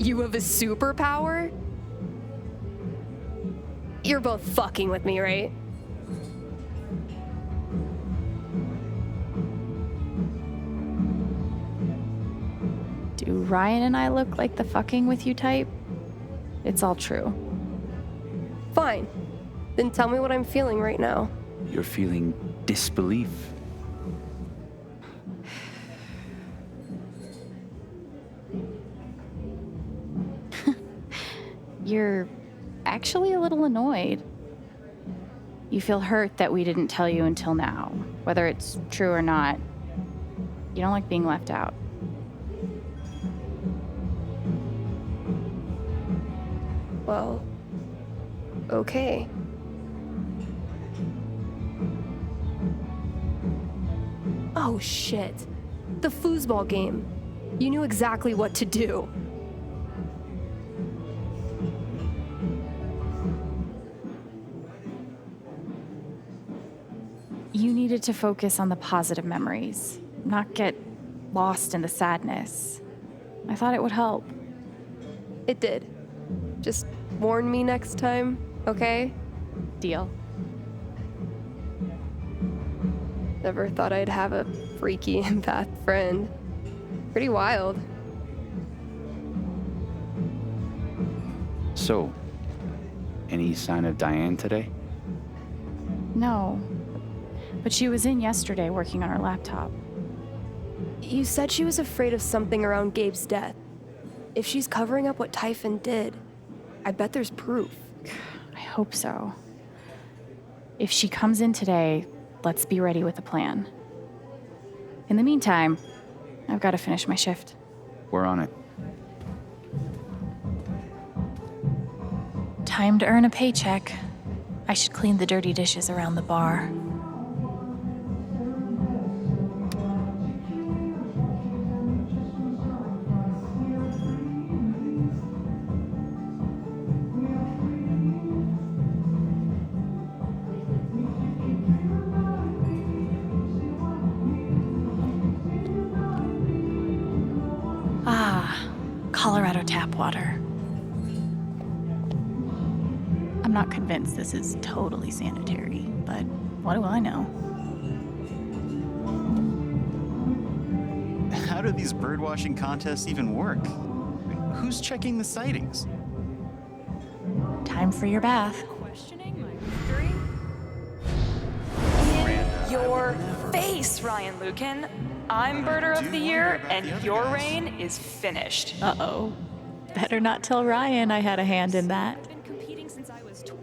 You have a superpower? You're both fucking with me, right? Do Ryan and I look like the fucking with you type? It's all true. Fine. Then tell me what I'm feeling right now. You're feeling disbelief. You're actually a little annoyed. You feel hurt that we didn't tell you until now, whether it's true or not. You don't like being left out. Well, okay. Oh shit. The foosball game. You knew exactly what to do. You needed to focus on the positive memories, not get lost in the sadness. I thought it would help. It did. Just warn me next time, okay? Deal. Never thought I'd have a freaky empath friend. Pretty wild. So, any sign of Diane today? No. But she was in yesterday working on her laptop. You said she was afraid of something around Gabe's death. If she's covering up what Typhon did, I bet there's proof. I hope so. If she comes in today, let's be ready with a plan. In the meantime, I've got to finish my shift. We're on it. Time to earn a paycheck. I should clean the dirty dishes around the bar. Colorado tap water. I'm not convinced this is totally sanitary, but what do I know? How do these birdwatching contests even work? Who's checking the sightings? Time for your bath. Questioning my victory? In your face, Ryan Lucan. I'm Birder of the Year, and your reign is finished. Uh-oh. Better not tell Ryan I had a hand in that. I've been competing since I was 12.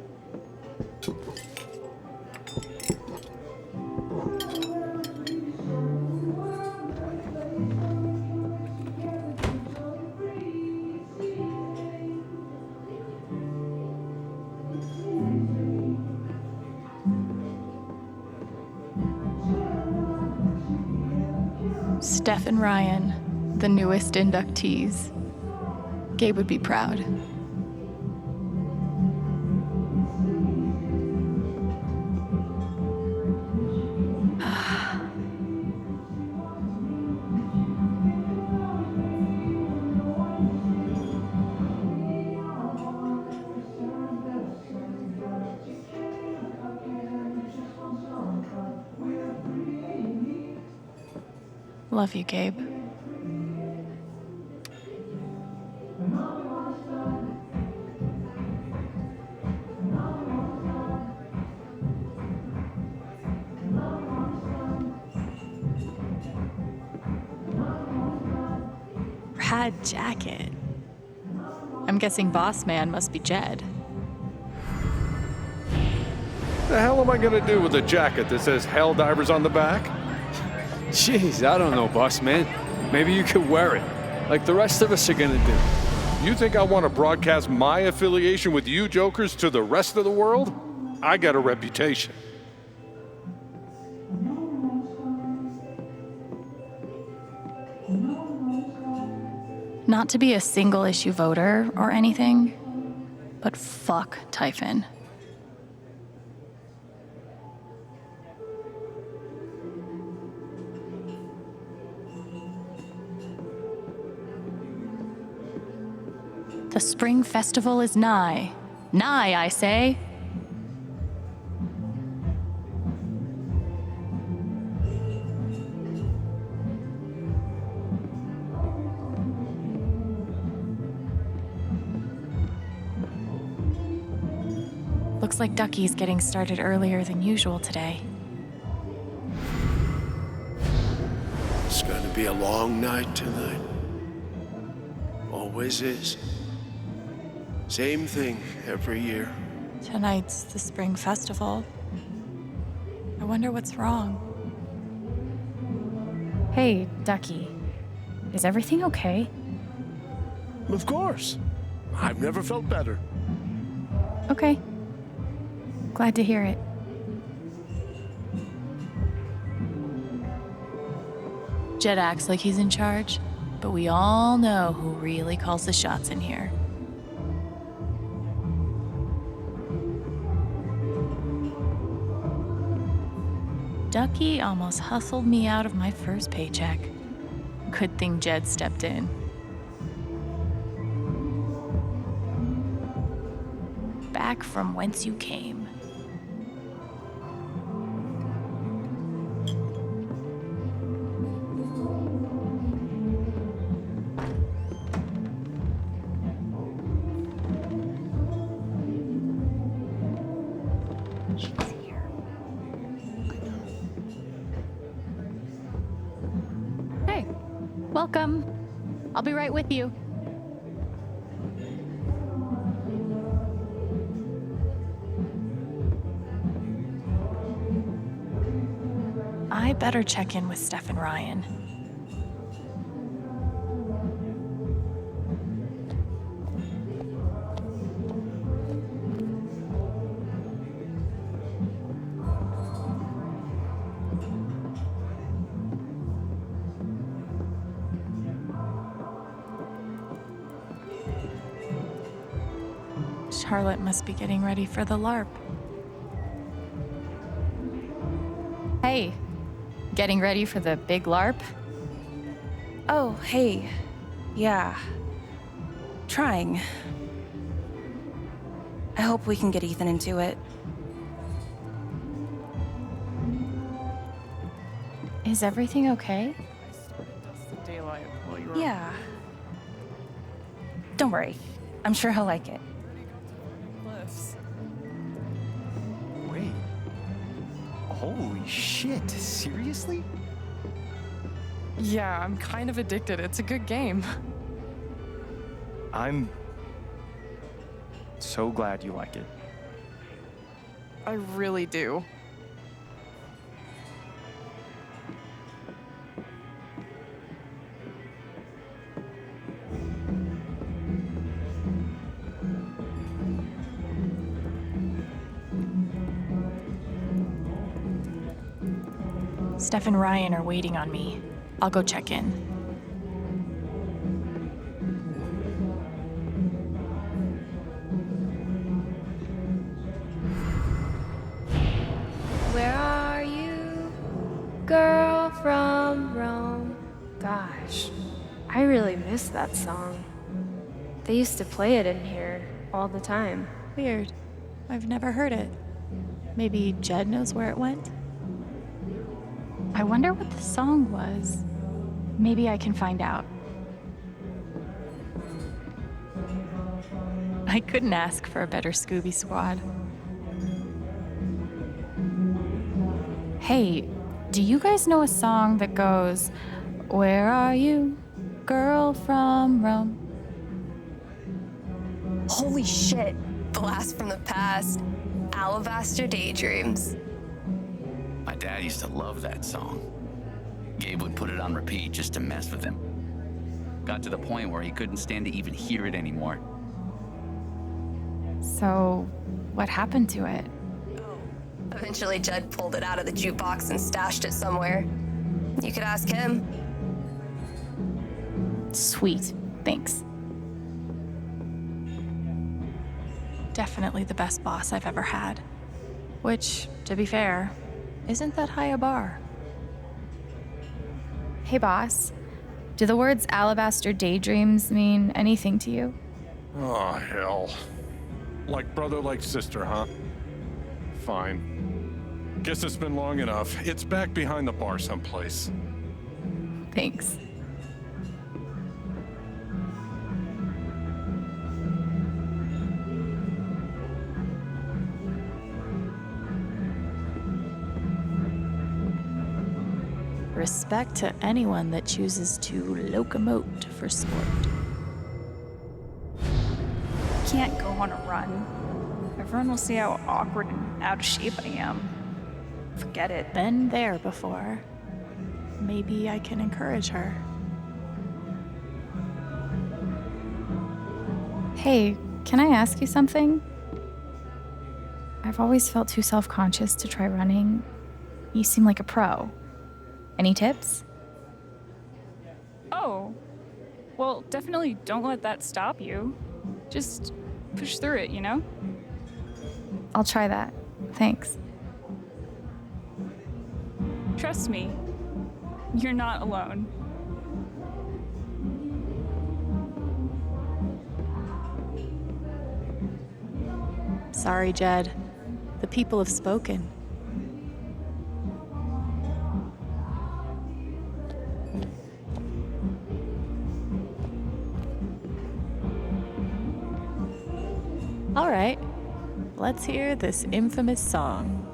Steph and Ryan, the newest inductees. Gabe would be proud. Love you, Gabe. Rad jacket. I'm guessing boss man must be Jed. The hell am I gonna do with a jacket that says Hell Divers on the back? Jeez, I don't know, boss man. Maybe you could wear it, like the rest of us are gonna do. You think I want to broadcast my affiliation with you jokers to the rest of the world? I got a reputation. Not to be a single issue voter or anything, but fuck Typhon. The spring festival is nigh. Nigh, I say. Looks like Ducky's getting started earlier than usual today. It's gonna be a long night tonight. Always is. Same thing every year. Tonight's the spring festival. I wonder what's wrong. Hey, Ducky. Is everything okay? Of course. I've never felt better. Okay. Glad to hear it. Jed acts like he's in charge, but we all know who really calls the shots in here. Ducky almost hustled me out of my first paycheck. Good thing Jed stepped in. Back from whence you came. Hey, welcome. I'll be right with you. I better check in with Steph and Ryan. Charlotte must be getting ready for the LARP. Hey, getting ready for the big LARP? Oh, hey. Yeah. Trying. I hope we can get Ethan into it. Is everything okay? Yeah. Don't worry. I'm sure he'll like it. Wait. Holy shit, seriously? Yeah, I'm kind of addicted. It's a good game. I'm so glad you like it. I really do. Steph and Ryan are waiting on me. I'll go check in. Where are you, girl from Rome? Gosh, I really miss that song. They used to play it in here all the time. Weird. I've never heard it. Maybe Jed knows where it went? I wonder what the song was. Maybe I can find out. I couldn't ask for a better Scooby Squad. Hey, do you guys know a song that goes, "Where are you, girl from Rome"? Holy shit! Blast from the past. Alabaster Daydreams. My dad used to love that song. Gabe would put it on repeat just to mess with him. Got to the point where he couldn't stand to even hear it anymore. So, what happened to it? Eventually, Jed pulled it out of the jukebox and stashed it somewhere. You could ask him. Sweet, thanks. Definitely the best boss I've ever had. Which, to be fair, isn't that high a bar. Hey, boss. Do the words Alabaster Daydreams mean anything to you? Oh, hell. Like brother, like sister, huh? Fine. Guess it's been long enough. It's back behind the bar someplace. Thanks. Respect to anyone that chooses to locomote for sport. Can't go on a run. Everyone will see how awkward and out of shape I am. Forget it. Been there before. Maybe I can encourage her. Hey, can I ask you something? I've always felt too self-conscious to try running. You seem like a pro. Any tips? Oh. Well, definitely don't let that stop you. Just push through it, you know? I'll try that. Thanks. Trust me, you're not alone. Sorry, Jed. The people have spoken. All right, let's hear this infamous song.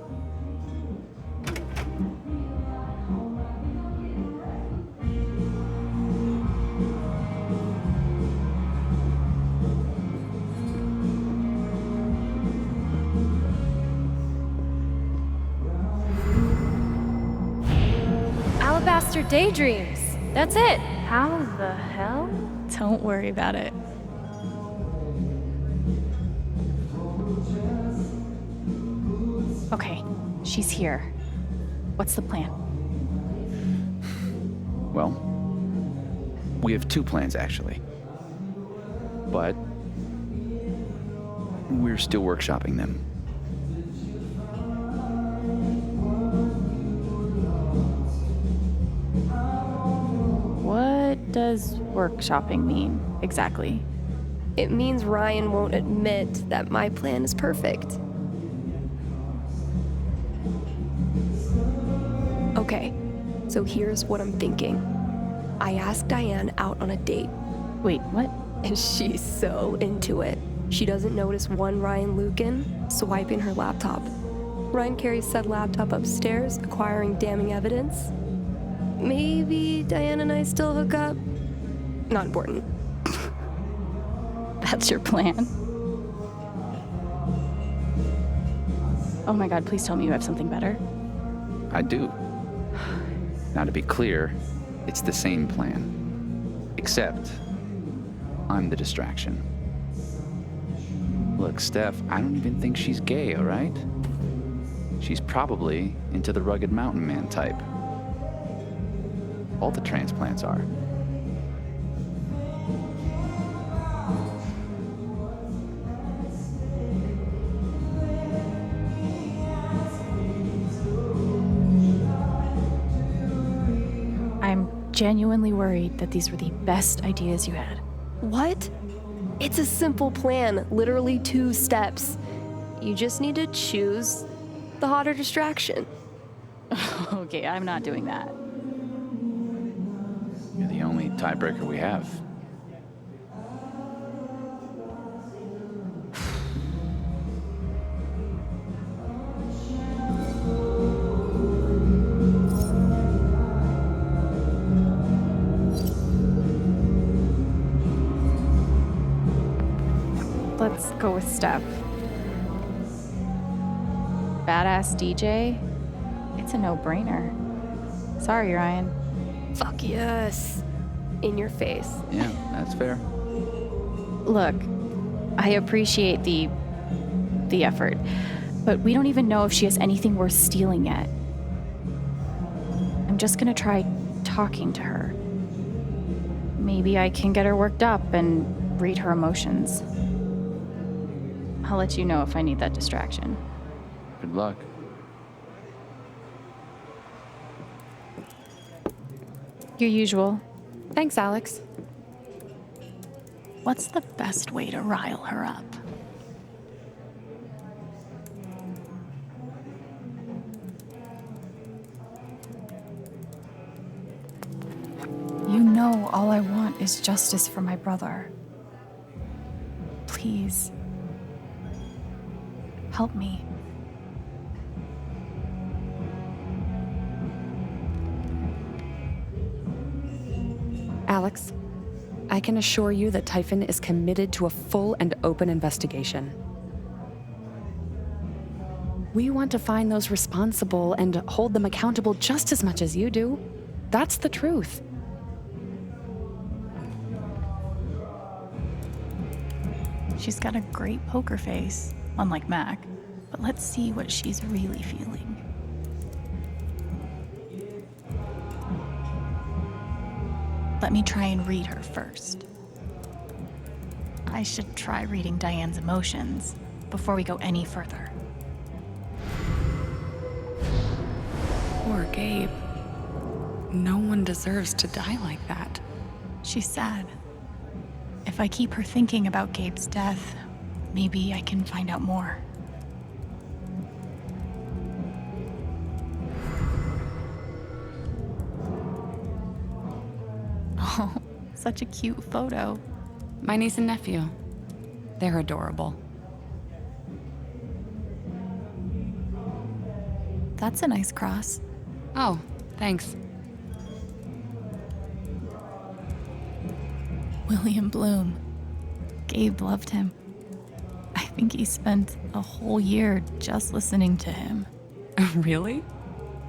Alabaster Daydreams. That's it. How the hell? Don't worry about it. Okay, she's here. What's the plan? Well, we have two plans, actually. But we're still workshopping them. What does workshopping mean, exactly? It means Ryan won't admit that my plan is perfect. Okay, so here's what I'm thinking. I asked Diane out on a date. Wait, what? And she's so into it. She doesn't notice one Ryan Lucan swiping her laptop. Ryan carries said laptop upstairs, acquiring damning evidence. Maybe Diane and I still hook up? Not important. That's your plan? Oh my god, please tell me you have something better. I do. Now, to be clear, it's the same plan. Except, I'm the distraction. Look, Steph, I don't even think she's gay, all right? She's probably into the rugged mountain man type. All the transplants are. I'm genuinely worried that these were the best ideas you had. What? It's a simple plan, literally 2 steps. You just need to choose the hotter distraction. Okay, I'm not doing that. You're the only tiebreaker we have. Let's go with Steph. Badass DJ? It's a no-brainer. Sorry, Ryan. Fuck yes. In your face. Yeah, that's fair. Look, I appreciate the effort, but we don't even know if she has anything worth stealing yet. I'm just gonna try talking to her. Maybe I can get her worked up and read her emotions. I'll let you know if I need that distraction. Good luck. Your usual. Thanks, Alex. What's the best way to rile her up? You know all I want is justice for my brother. Please, help me. Alex, I can assure you that Typhon is committed to a full and open investigation. We want to find those responsible and hold them accountable just as much as you do. That's the truth. She's got a great poker face, unlike Mac, but let's see what she's really feeling. Let me try and read her first. I should try reading Diane's emotions before we go any further. Poor Gabe. No one deserves to die like that. She's sad. If I keep her thinking about Gabe's death, maybe I can find out more. Oh, such a cute photo. My niece and nephew. They're adorable. That's a nice cross. Oh, thanks. William Bloom. Gabe loved him. I think he spent a whole year just listening to him. Really?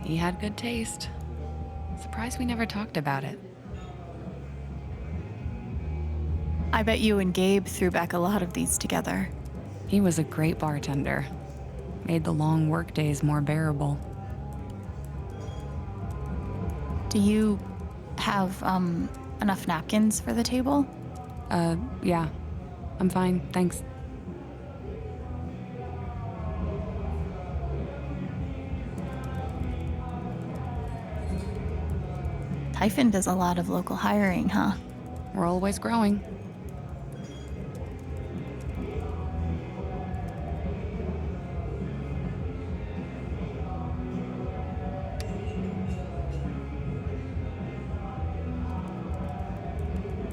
He had good taste. Surprised we never talked about it. I bet you and Gabe threw back a lot of these together. He was a great bartender. Made the long work days more bearable. Do you have, enough napkins for the table? Yeah. I'm fine, thanks. Typhon does a lot of local hiring, huh? We're always growing.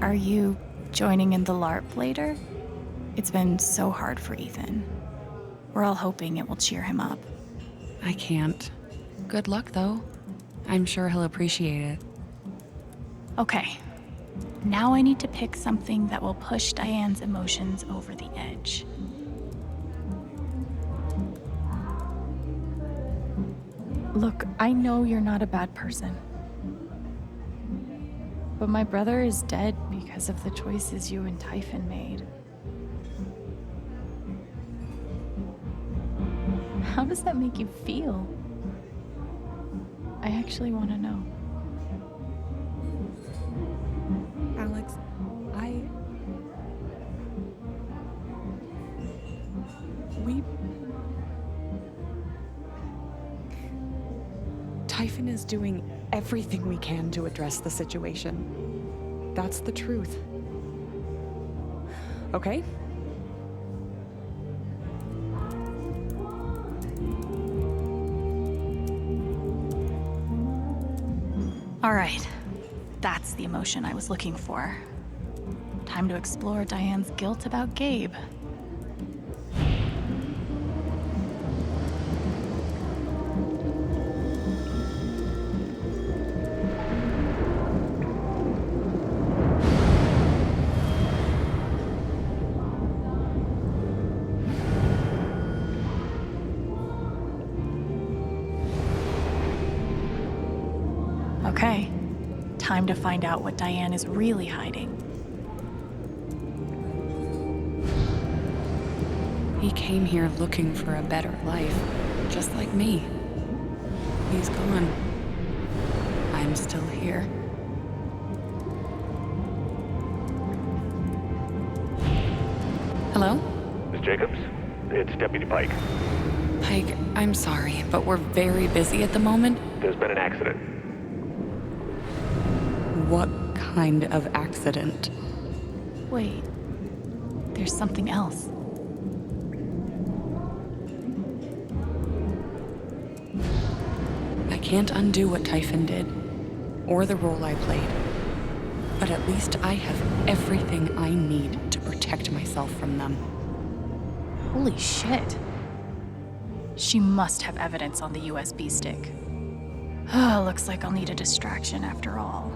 Are you joining in the LARP later? It's been so hard for Ethan. We're all hoping it will cheer him up. I can't. Good luck, though. I'm sure he'll appreciate it. Okay. Now I need to pick something that will push Diane's emotions over the edge. Look, I know you're not a bad person. But my brother is dead because of the choices you and Typhon made. How does that make you feel? I actually want to know. Alex, Typhon is doing everything we can to address the situation. That's the truth. Okay? All right. That's the emotion I was looking for. Time to explore Diane's guilt about Gabe. Okay, time to find out what Diane is really hiding. He came here looking for a better life, just like me. He's gone. I'm still here. Hello? Miss Jacobs? It's Deputy Pike. Pike, I'm sorry, but we're very busy at the moment. There's been an accident. What kind of accident? Wait, there's something else. I can't undo what Typhon did, or the role I played. But at least I have everything I need to protect myself from them. Holy shit. She must have evidence on the USB stick. Looks like I'll need a distraction after all.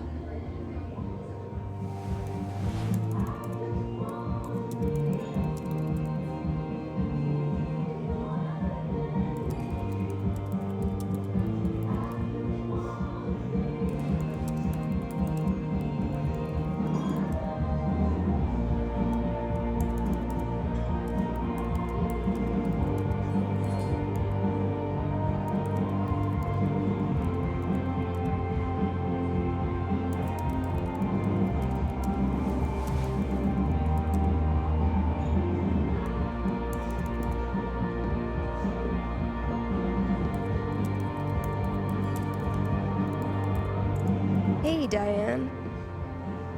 Hey, Diane.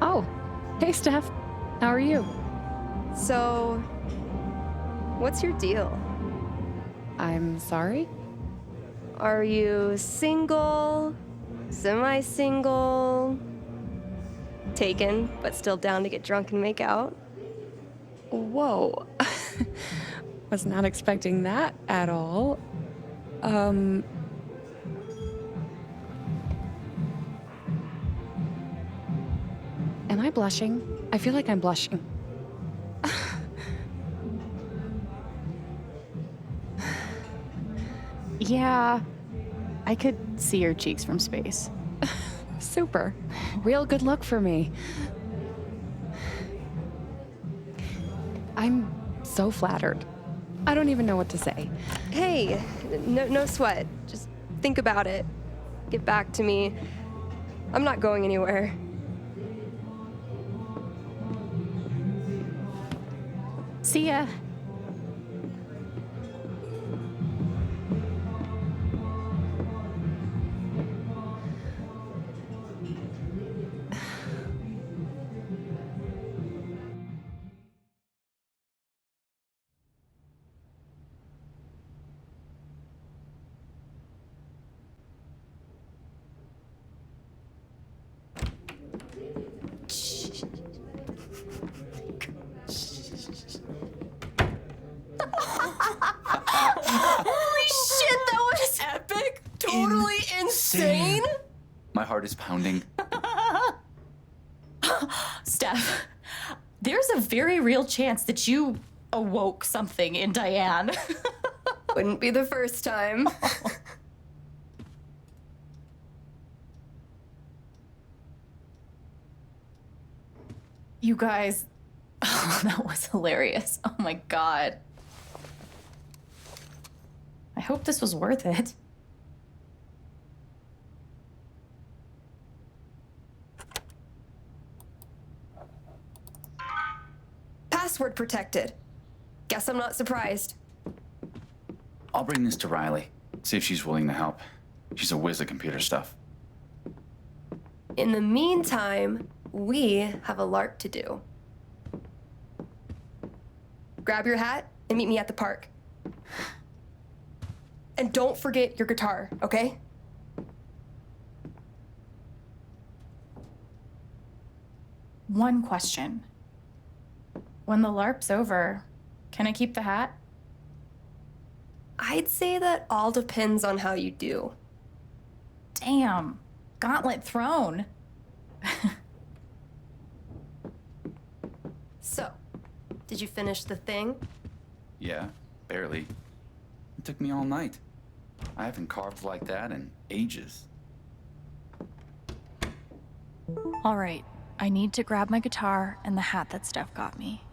Oh, hey, Steph. How are you? So, what's your deal? I'm sorry? Are you single, semi-single, taken, but still down to get drunk and make out? Whoa. Was not expecting that at all. Am I blushing? I feel like I'm blushing. Yeah, I could see your cheeks from space. Super. Real good look for me. I'm so flattered. I don't even know what to say. Hey, no sweat. Just think about it. Get back to me. I'm not going anywhere. See ya. Holy shit, that was epic! Totally insane! My heart is pounding. Steph, there's a very real chance that you awoke something in Diane. Wouldn't be the first time. You guys, oh, that was hilarious. Oh my god. I hope this was worth it. Password protected. Guess I'm not surprised. I'll bring this to Riley, see if she's willing to help. She's a whiz at computer stuff. In the meantime, we have a LARP to do. Grab your hat and meet me at the park. And don't forget your guitar, okay? One question. When the LARP's over, can I keep the hat? I'd say that all depends on how you do. Damn. Gauntlet thrown. So, did you finish the thing? Yeah, barely. It took me all night. I haven't carved like that in ages. All right, I need to grab my guitar and the hat that Steph got me.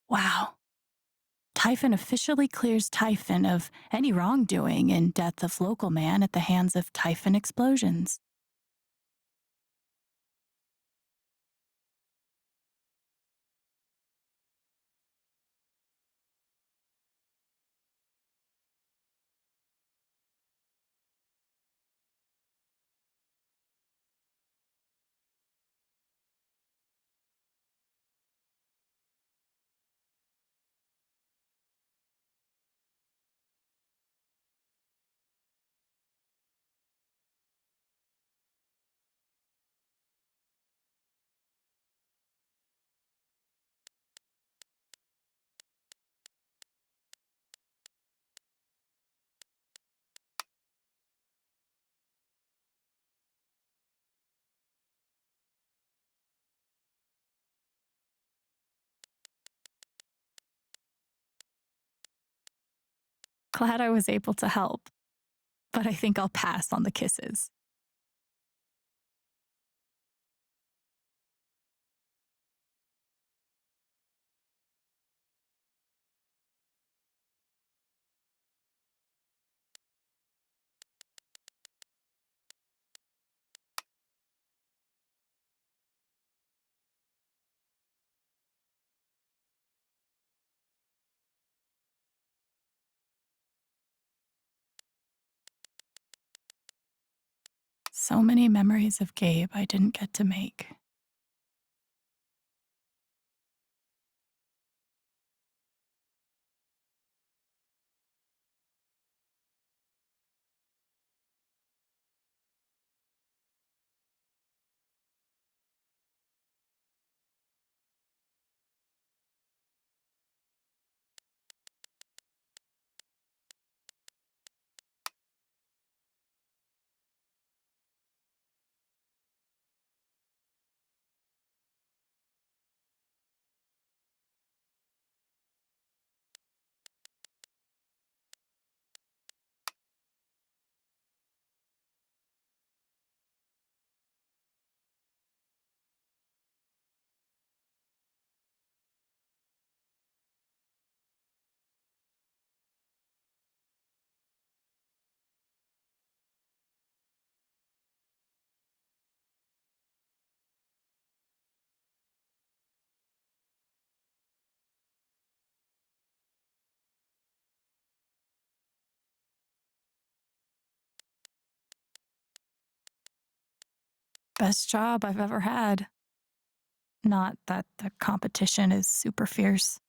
Wow. Typhon officially clears Typhon of any wrongdoing in death of local man at the hands of Typhon explosions. glad I was able to help, but I think I'll pass on the kisses. So many memories of Gabe I didn't get to make. Best job I've ever had. Not that the competition is super fierce.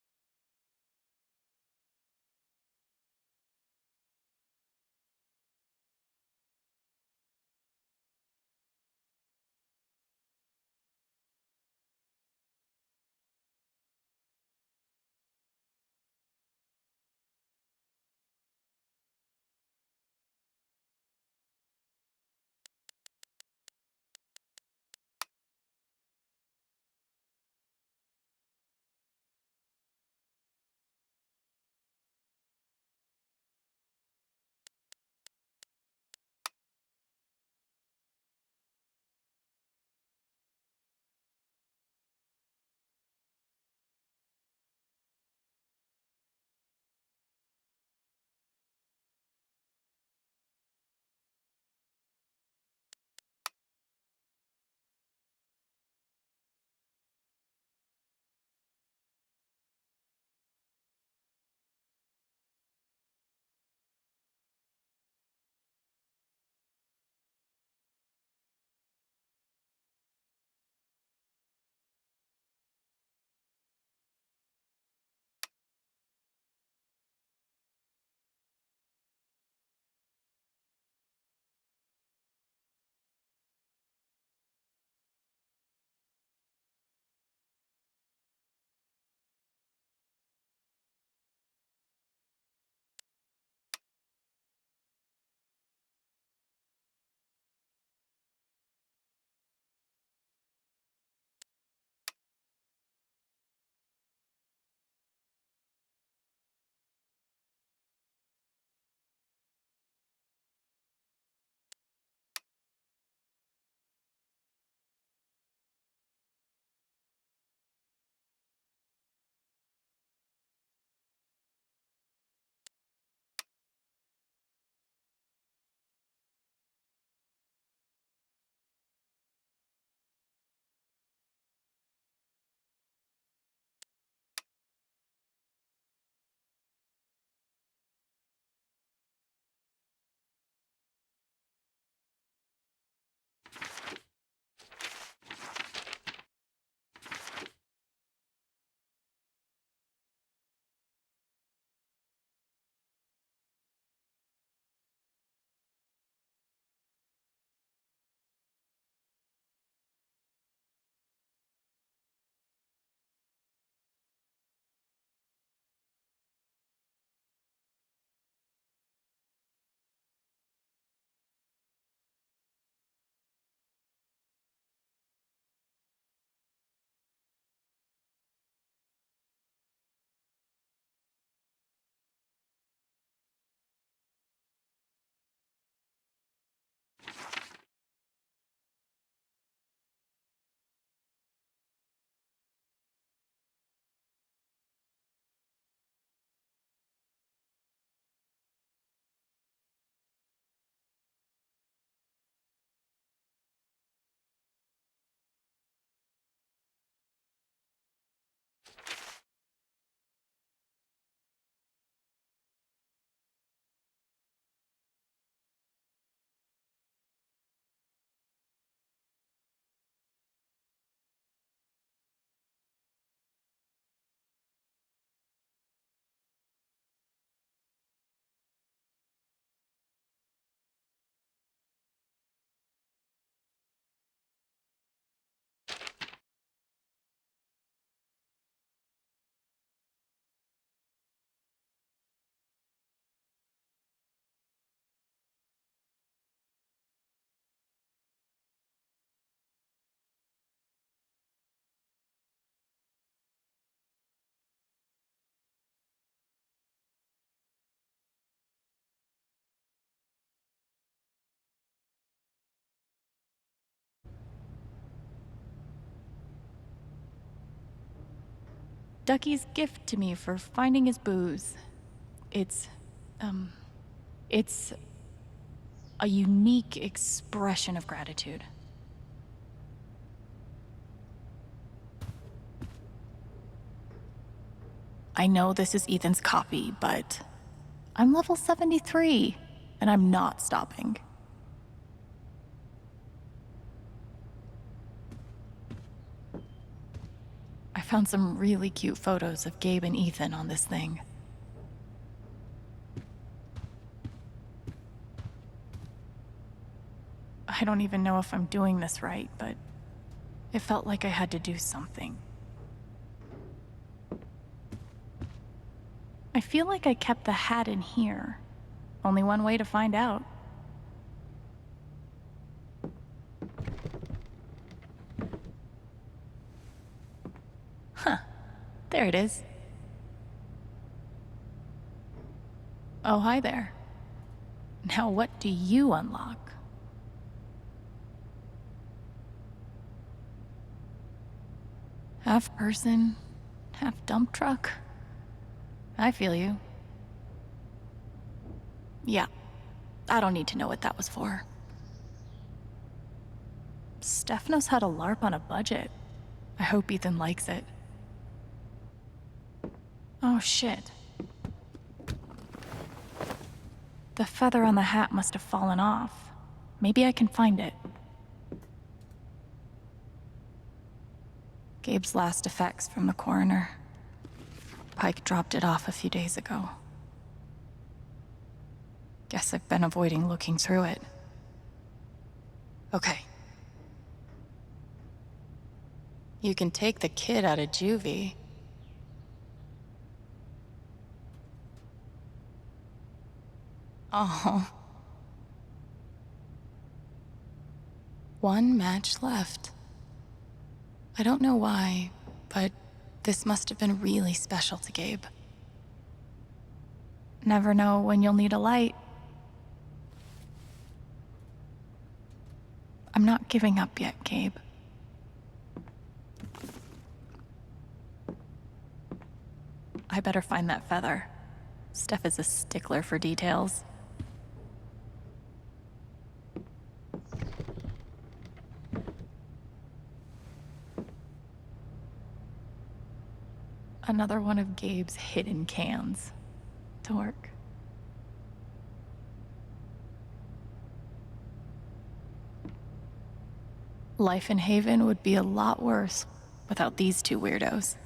Ducky's gift to me for finding his booze. It's a unique expression of gratitude. I know this is Ethan's copy, but I'm level 73, and I'm not stopping. I found some really cute photos of Gabe and Ethan on this thing. I don't even know if I'm doing this right, but it felt like I had to do something. I feel like I kept the hat in here. Only one way to find out. Huh. There it is. Oh, hi there. Now what do you unlock? Half person, half dump truck. I feel you. Yeah, I don't need to know what that was for. Steph knows how to LARP on a budget. I hope Ethan likes it. Oh shit. The feather on the hat must have fallen off. Maybe I can find it. Gabe's last effects from the coroner. Pike dropped it off a few days ago. Guess I've been avoiding looking through it. Okay. You can take the kid out of juvie. Oh. One match left. I don't know why, but this must have been really special to Gabe. Never know when you'll need a light. I'm not giving up yet, Gabe. I better find that feather. Steph is a stickler for details. Another one of Gabe's hidden cans. Dork. Life in Haven would be a lot worse without these two weirdos.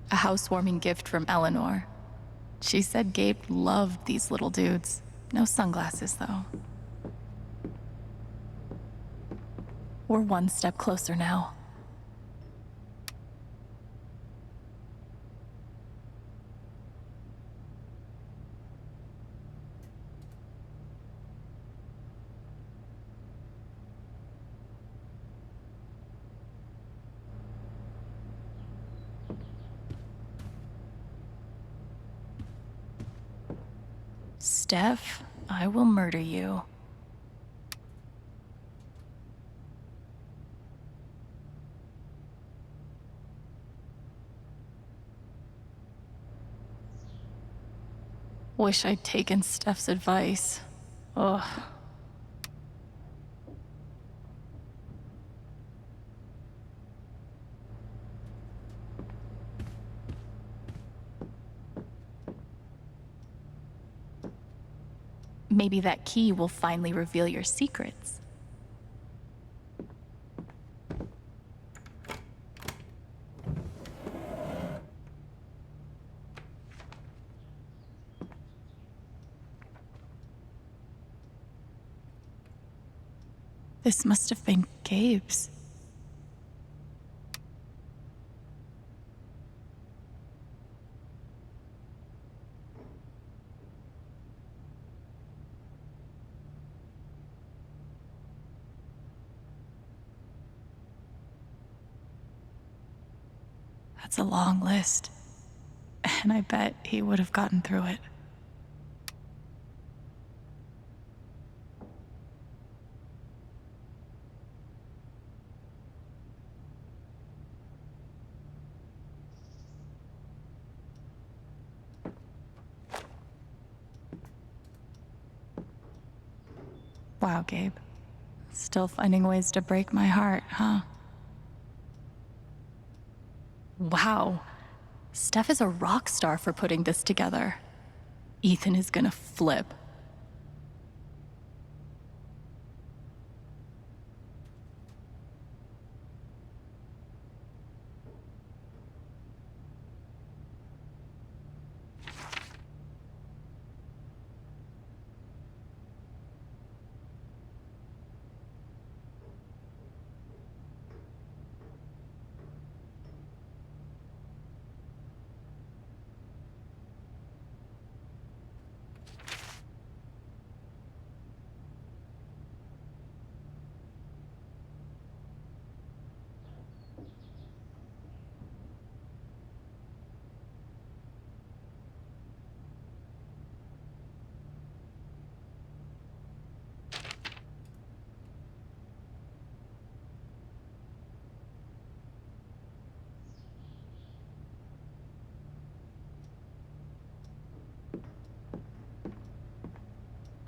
A housewarming gift from Eleanor. She said Gabe loved these little dudes. No sunglasses, though. We're one step closer now. Steph, I will murder you. Wish I'd taken Steph's advice. Ugh. Maybe that key will finally reveal your secrets. This must have been Gabe's. That's a long list, and I bet he would have gotten through it. Wow, Gabe. Still finding ways to break my heart, huh? Wow. Steph is a rock star for putting this together. Ethan is gonna flip.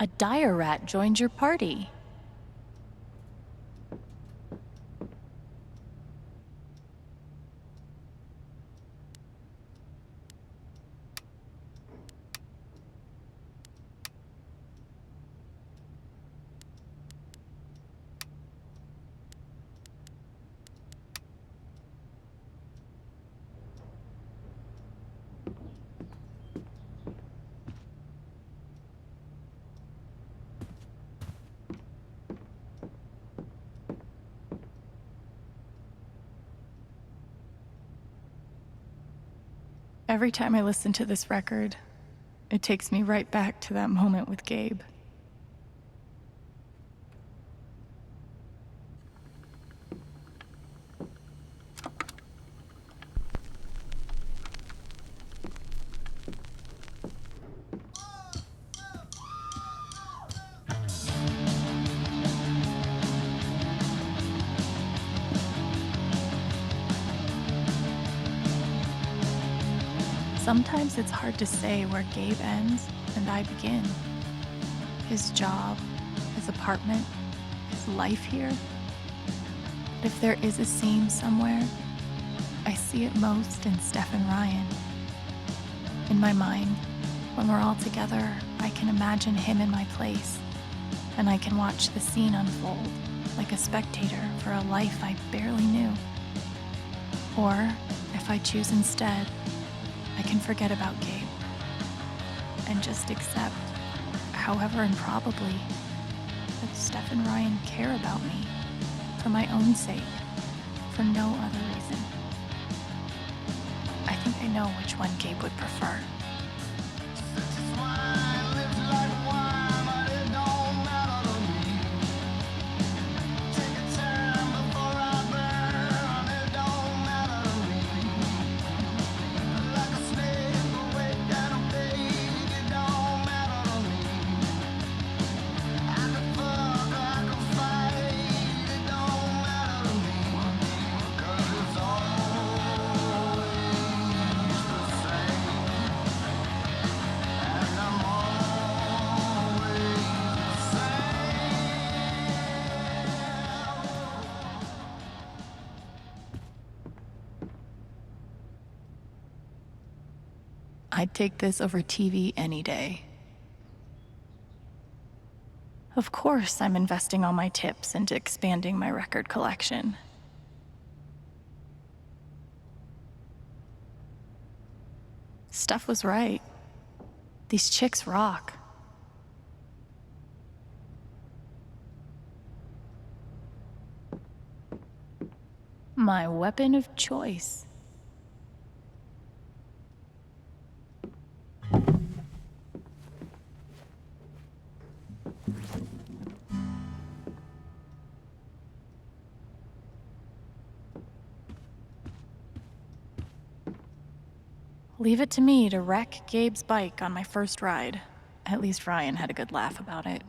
A dire rat joined your party. Every time I listen to this record, it takes me right back to that moment with Gabe. Sometimes it's hard to say where Gabe ends and I begin. His job, his apartment, his life here. But if there is a seam somewhere, I see it most in Steph and Ryan. In my mind, when we're all together, I can imagine him in my place, and I can watch the scene unfold like a spectator for a life I barely knew. Or, if I choose instead, I can forget about Gabe and just accept, however improbably, that Steph and Ryan care about me for my own sake, for no other reason. I think I know which one Gabe would prefer. I'd take this over TV any day. Of course, I'm investing all my tips into expanding my record collection. Steph was right. These chicks rock. My weapon of choice. Leave it to me to wreck Gabe's bike on my first ride. At least Ryan had a good laugh about it.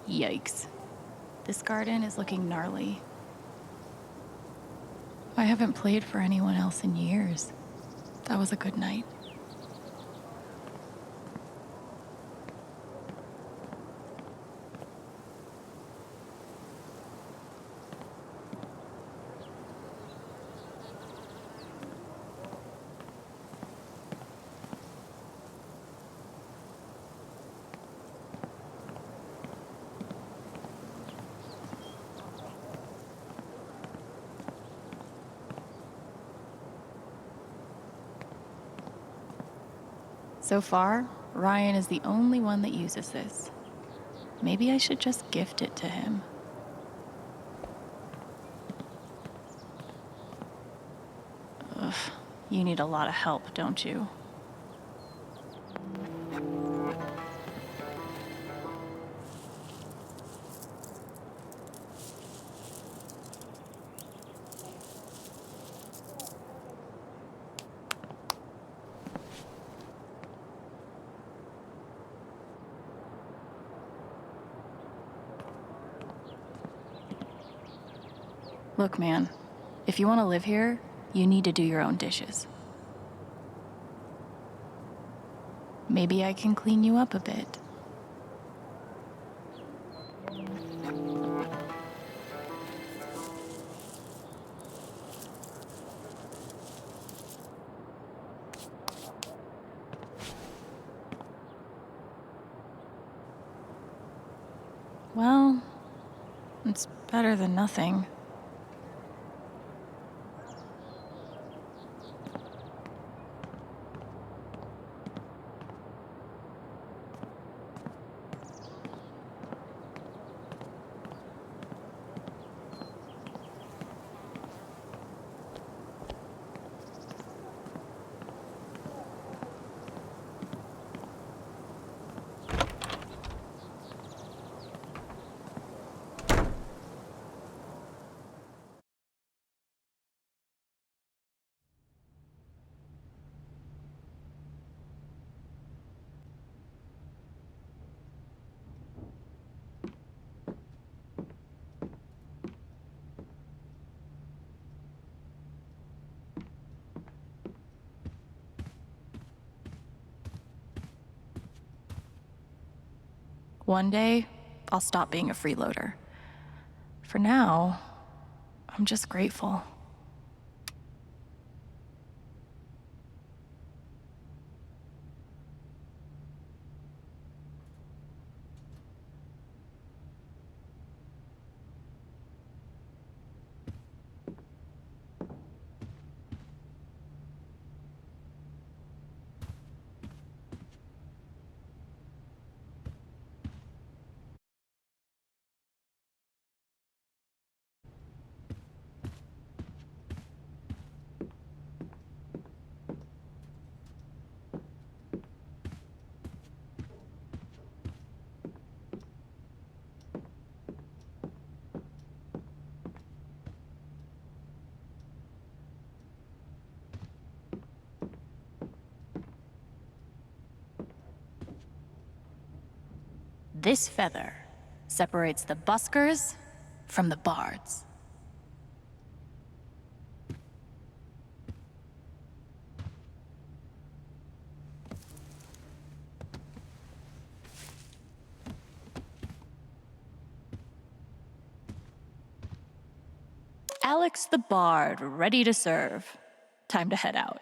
Yikes. This garden is looking gnarly. I haven't played for anyone else in years. That was a good night. So far, Ryan is the only one that uses this. Maybe I should just gift it to him. Ugh, you need a lot of help, don't you? Look, man, if you want to live here, you need to do your own dishes. Maybe I can clean you up a bit. Well, it's better than nothing. One day, I'll stop being a freeloader. For now, I'm just grateful. This feather separates the buskers from the bards. Alex the Bard, ready to serve. Time to head out.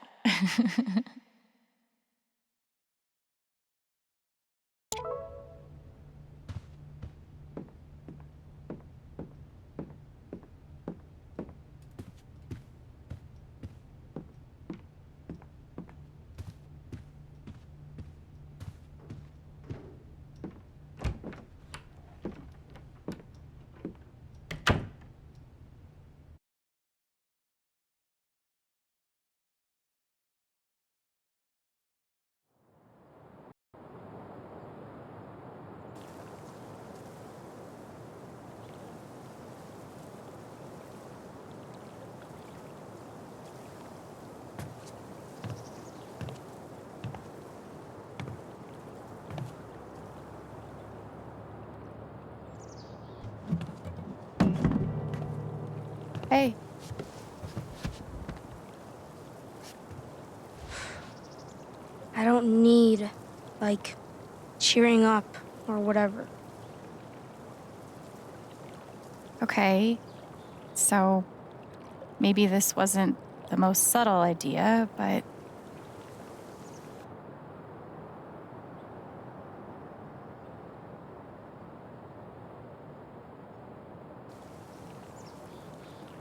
Hey. I don't need, like, cheering up or whatever. Okay. So maybe this wasn't the most subtle idea, but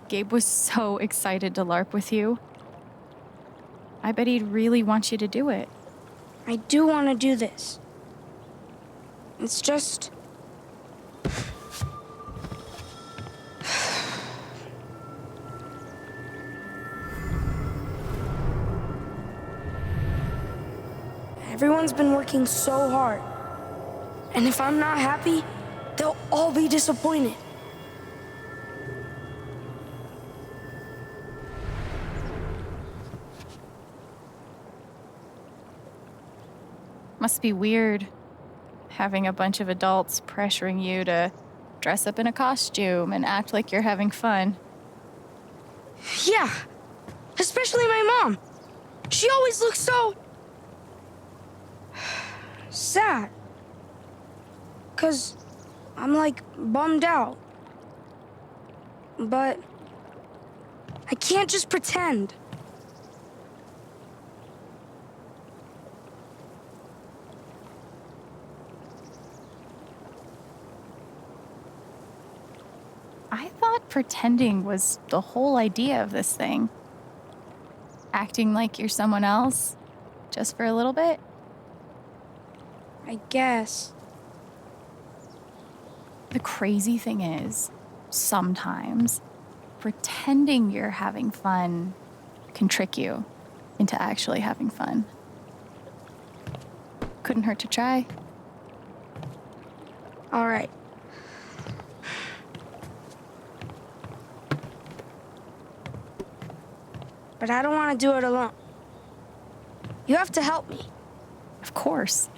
Gabe was so excited to LARP with you. I bet he'd really want you to do it. I do want to do this. It's just... Everyone's been working so hard. And if I'm not happy, they'll all be disappointed. Must be weird having a bunch of adults pressuring you to dress up in a costume and act like you're having fun. Yeah, especially my mom. She always looks so... sad. 'Cause I'm, like, bummed out. But I can't just pretend. I thought pretending was the whole idea of this thing. Acting like you're someone else, just for a little bit. I guess. The crazy thing is, sometimes pretending you're having fun can trick you into actually having fun. Couldn't hurt to try. All right. But I don't want to do it alone. You have to help me. Of course.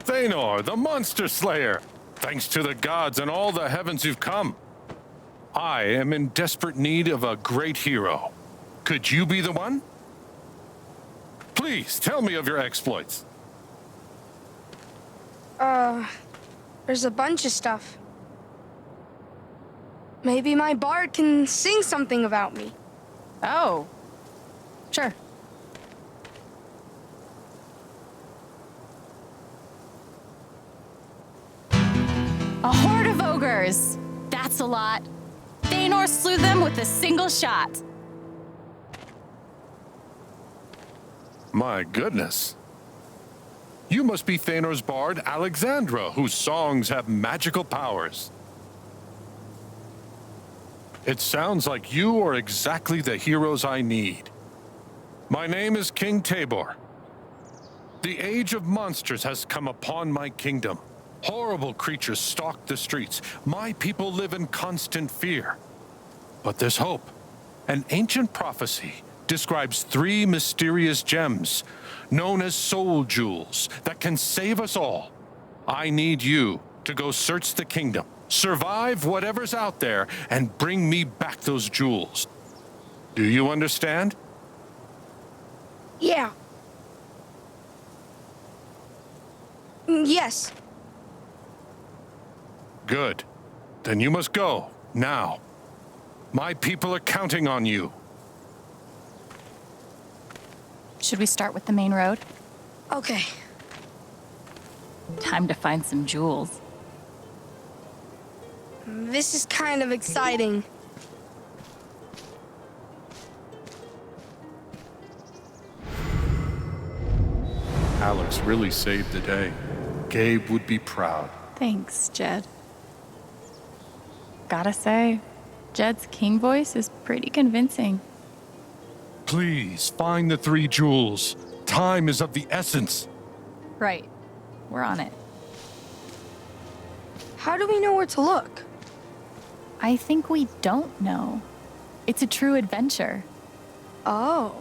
Thanor, the Monster Slayer! Thanks to the gods and all the heavens you've come. I am in desperate need of a great hero. Could you be the one? Please, tell me of your exploits. There's a bunch of stuff. Maybe my bard can sing something about me. Oh, sure. A horde of ogres. That's a lot. Thanor slew them with a single shot. My goodness. You must be Thanor's bard, Alexandra, whose songs have magical powers. It sounds like you are exactly the heroes I need. My name is King Tabor. The age of monsters has come upon my kingdom. Horrible creatures stalk the streets. My people live in constant fear. But there's hope. An ancient prophecy describes 3 mysterious gems, known as soul jewels, that can save us all. I need you to go search the kingdom, survive whatever's out there, and bring me back those jewels. Do you understand? Yeah. Yes. Good. Then you must go, now. My people are counting on you. Should we start with the main road? Okay. Time to find some jewels. This is kind of exciting. Alex really saved the day. Gabe would be proud. Thanks, Jed. Gotta say, Jed's king voice is pretty convincing. Please, find the 3 jewels. Time is of the essence. Right. We're on it. How do we know where to look? I think we don't know. It's a true adventure. Oh.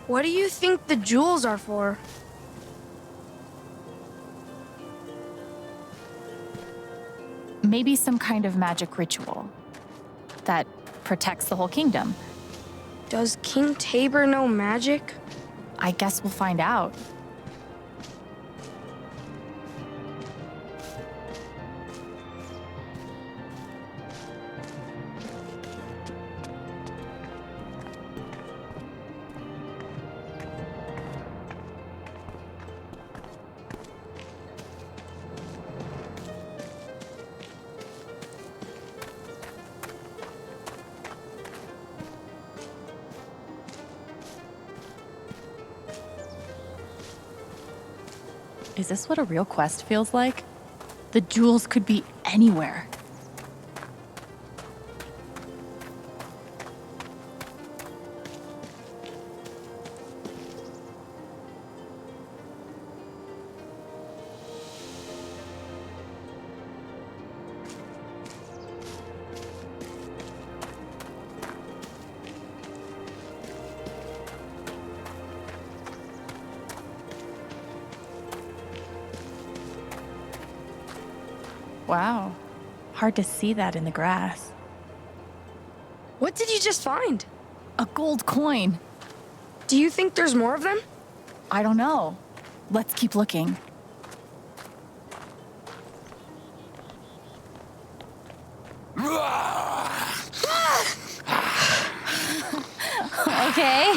What do you think the jewels are for? Maybe some kind of magic ritual that protects the whole kingdom. Does King Tabor know magic? I guess we'll find out. Is this what a real quest feels like? The jewels could be anywhere. Wow, hard to see that in the grass. What did you just find? A gold coin. Do you think there's more of them? I don't know. Let's keep looking. Okay.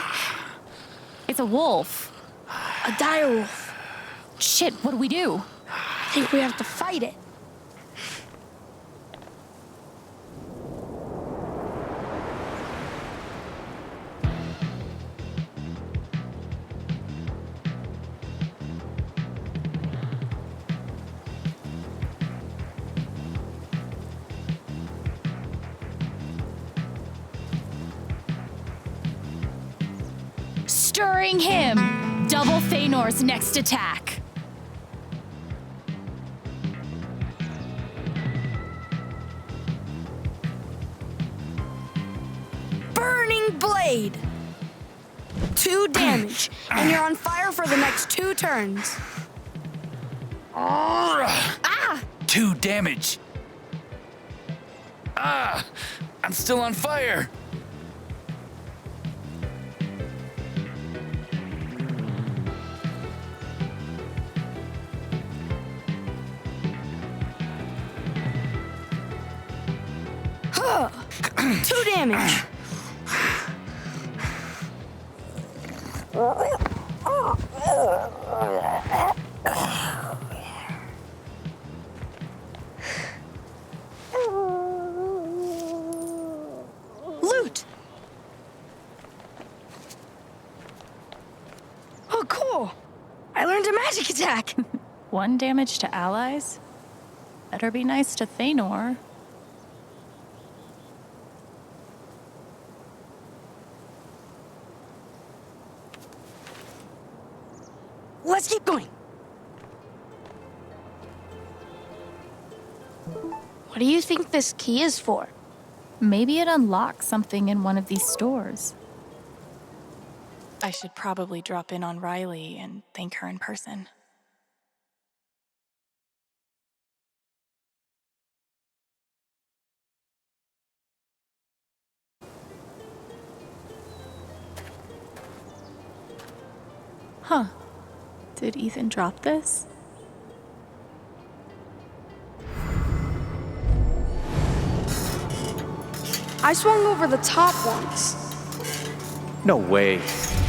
It's a wolf. A dire wolf. Shit, what do we do? I think we have to fight it. Stirring him! Double Thanor's next attack. Burning Blade! 2 damage, and you're on fire for the next 2 turns. 2 damage. I'm still on fire. Huh. 2 damage. Loot. Oh, cool. I learned a magic attack. 1 damage to allies? Better be nice to Thanor. Let's keep going. What do you think this key is for? Maybe it unlocks something in one of these stores. I should probably drop in on Riley and thank her in person. Huh. Did Ethan drop this? I swung over the top once. No way.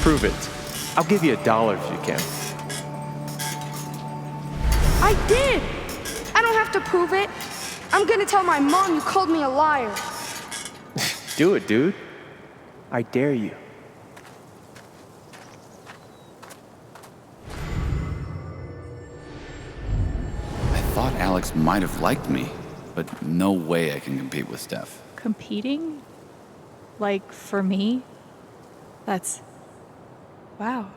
Prove it. I'll give you $1 if you can. I did! I don't have to prove it. I'm gonna tell my mom you called me a liar. Do it, dude. I dare you. I thought Alex might have liked me, but no way I can compete with Steph. Competing? Like, for me? That's... wow.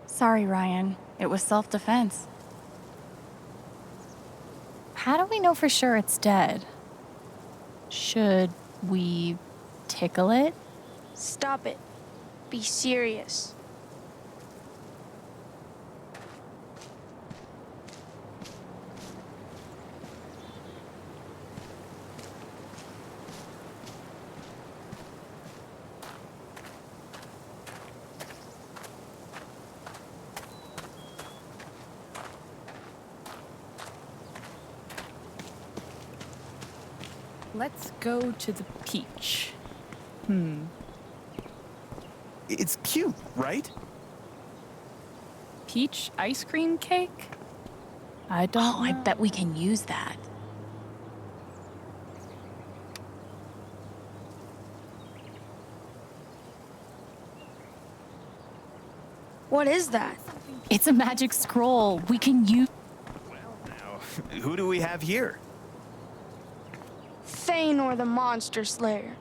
Sorry, Ryan. It was self-defense. How do we know for sure it's dead? Should we tickle it? Stop it. Be serious. Let's go to the peach. It's cute, right? Peach ice cream cake? I bet we can use that. What is that? It's a magic scroll. We can use... Who do we have here? Thanor the Monster Slayer.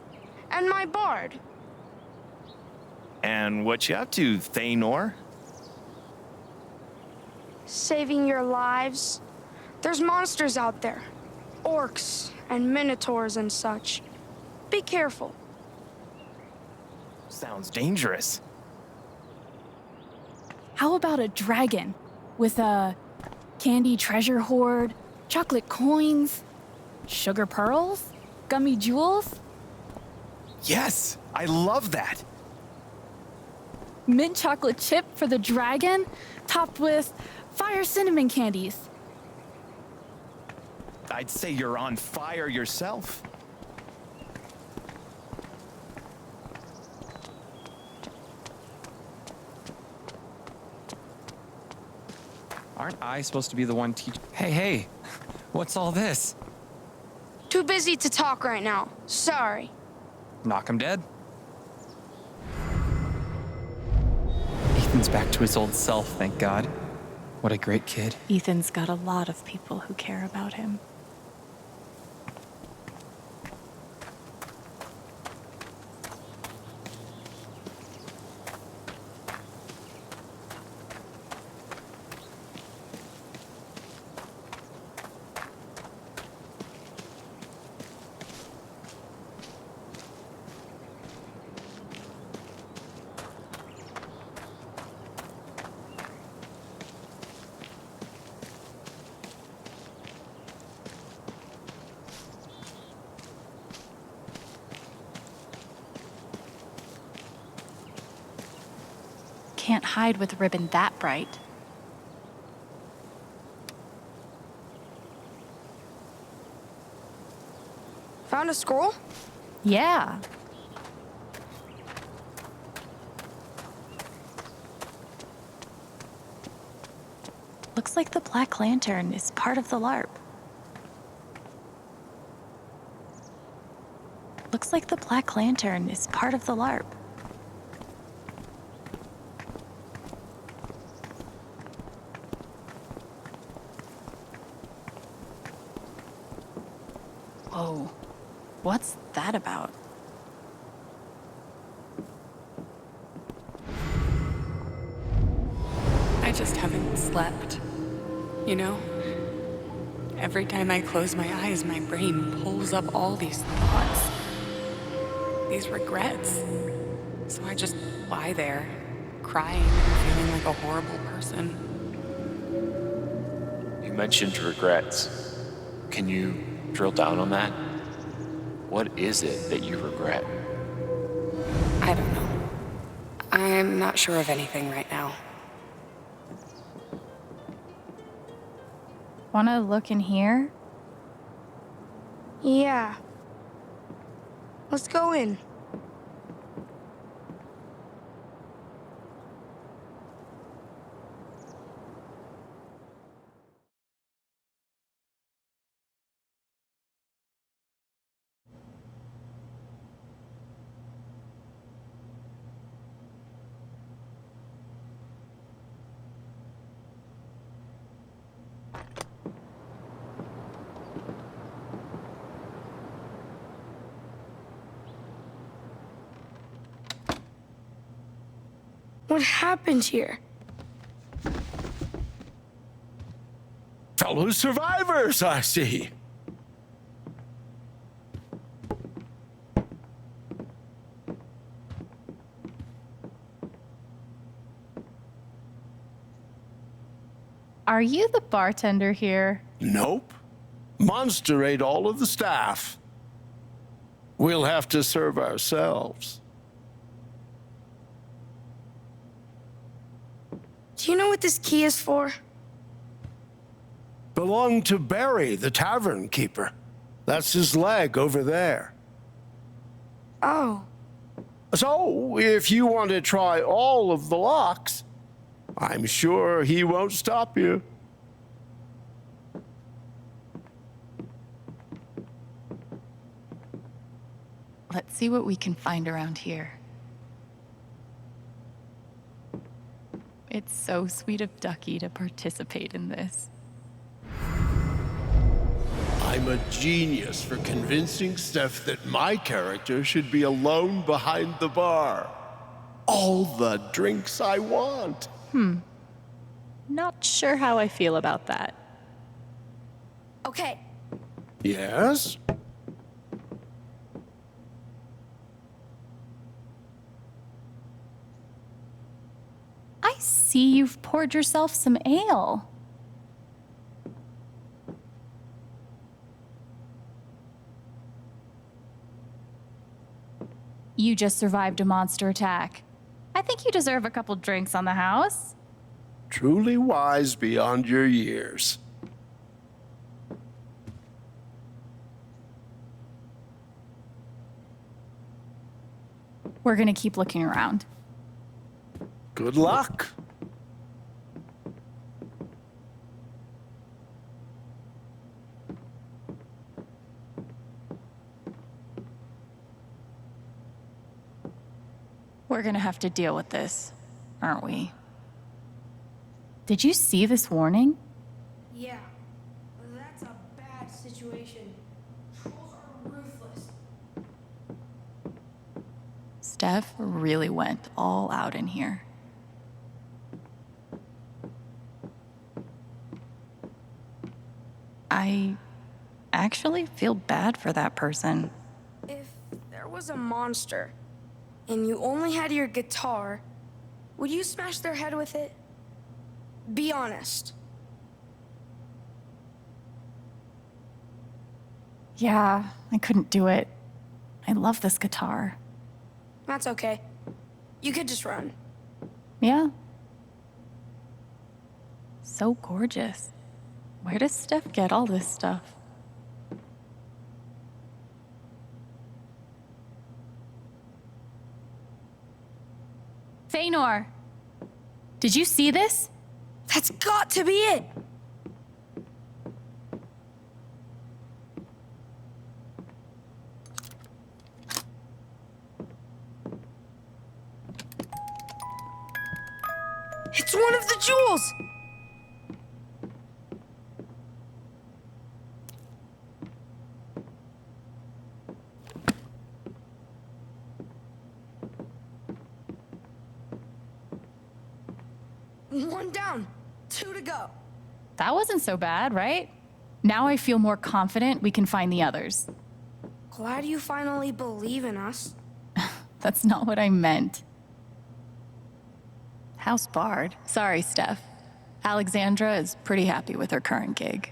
And my bard. And what you up to, Thanor? Saving your lives. There's monsters out there. Orcs and minotaurs and such. Be careful. Sounds dangerous. How about a dragon with a candy treasure hoard, chocolate coins, sugar pearls, gummy jewels? Yes, I love that. Mint chocolate chip for the dragon, topped with fire cinnamon candies. I'd say you're on fire yourself. Aren't I supposed to be the one teaching? Hey, what's all this? Too busy to talk right now. Sorry. Knock him dead? Ethan's back to his old self, thank God. What a great kid. Ethan's got a lot of people who care about him. Can't hide with a ribbon that bright. Found a scroll? Yeah. Looks like the Black Lantern is part of the LARP. Looks like the Black Lantern is part of the LARP. Whoa, what's that about? I just haven't slept. You know? Every time I close my eyes, my brain pulls up all these thoughts. These regrets. So I just lie there, crying and feeling like a horrible person. You mentioned regrets. Can you drill down on that? What is it that you regret? I don't know. I'm not sure of anything right now. Wanna look in here? Yeah. Let's go in. What happened here? Fellow survivors, I see. Are you the bartender here? Nope. Monster ate all of the staff. We'll have to serve ourselves. Do you know what this key is for? Belonged to Barry, the tavern keeper. That's his leg over there. Oh. So, if you want to try all of the locks, I'm sure he won't stop you. Let's see what we can find around here. It's so sweet of Ducky to participate in this. I'm a genius for convincing Steph that my character should be alone behind the bar. All the drinks I want. Not sure how I feel about that. Okay. Yes? I see you've poured yourself some ale. You just survived a monster attack. I think you deserve a couple drinks on the house. Truly wise beyond your years. We're gonna keep looking around. Good luck. We're gonna have to deal with this, aren't we? Did you see this warning? Yeah. That's a bad situation. Trolls are ruthless. Steph really went all out in here. I actually feel bad for that person. If there was a monster and you only had your guitar, would you smash their head with it? Be honest. Yeah, I couldn't do it. I love this guitar. That's okay. You could just run. Yeah. So gorgeous. Where does Steph get all this stuff? Feanor, did you see this? That's got to be it! It's one of the jewels! One down, 2 to go. That wasn't so bad, right? Now I feel more confident we can find the others. Glad you finally believe in us. That's not what I meant. House barred. Sorry, Steph. Alexandra is pretty happy with her current gig.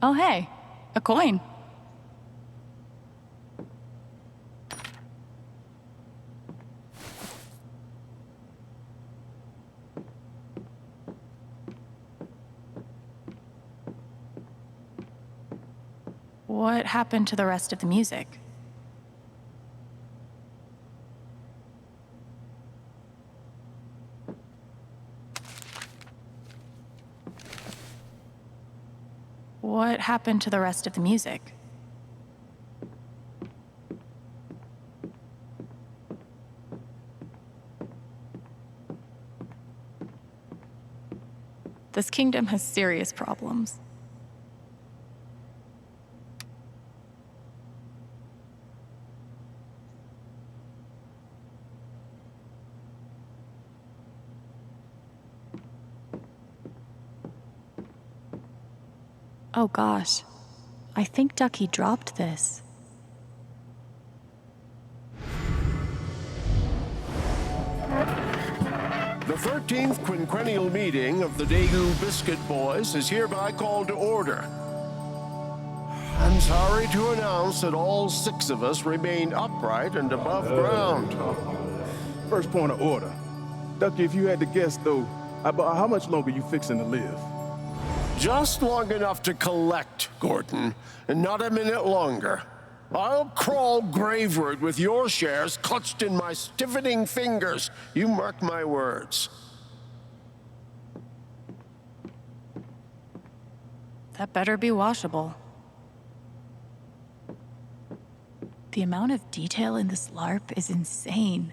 Oh, hey, a coin. What happened to the rest of the music? What happened to the rest of the music? This kingdom has serious problems. Oh gosh, I think Ducky dropped this. The 13th quinquennial meeting of the Daegu Biscuit Boys is hereby called to order. I'm sorry to announce that all 6 of us remain upright and above ground. First point of order. Ducky, if you had to guess, though, about how much longer you fixing to live? Just long enough to collect, Gordon, and not a minute longer. I'll crawl graveward with your shares clutched in my stiffening fingers. You mark my words. That better be washable. The amount of detail in this LARP is insane.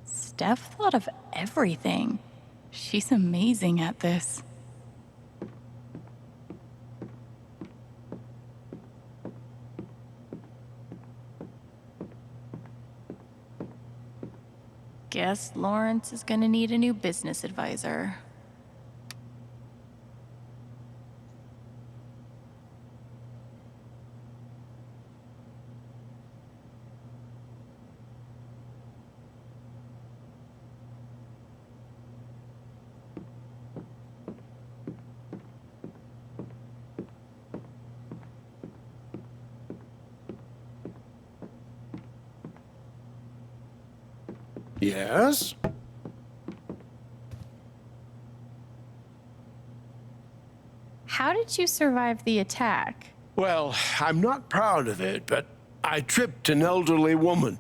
Steph thought of everything. She's amazing at this. Guess Lawrence is gonna need a new business advisor. Yes? How did you survive the attack? Well, I'm not proud of it, but I tripped an elderly woman.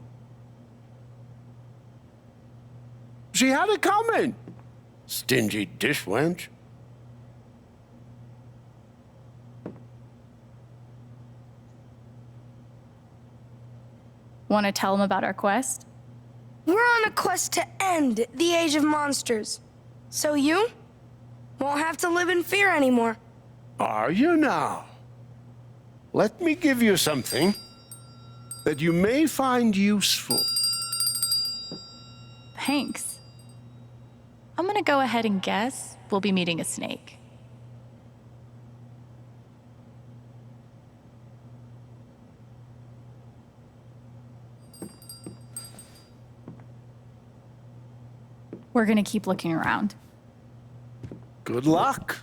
She had it coming. Stingy dish wench. Want to tell him about our quest? We're on a quest to end the Age of Monsters. So you won't have to live in fear anymore. Are you now? Let me give you something that you may find useful. Thanks. I'm gonna go ahead and guess we'll be meeting a snake. We're gonna keep looking around. Good luck.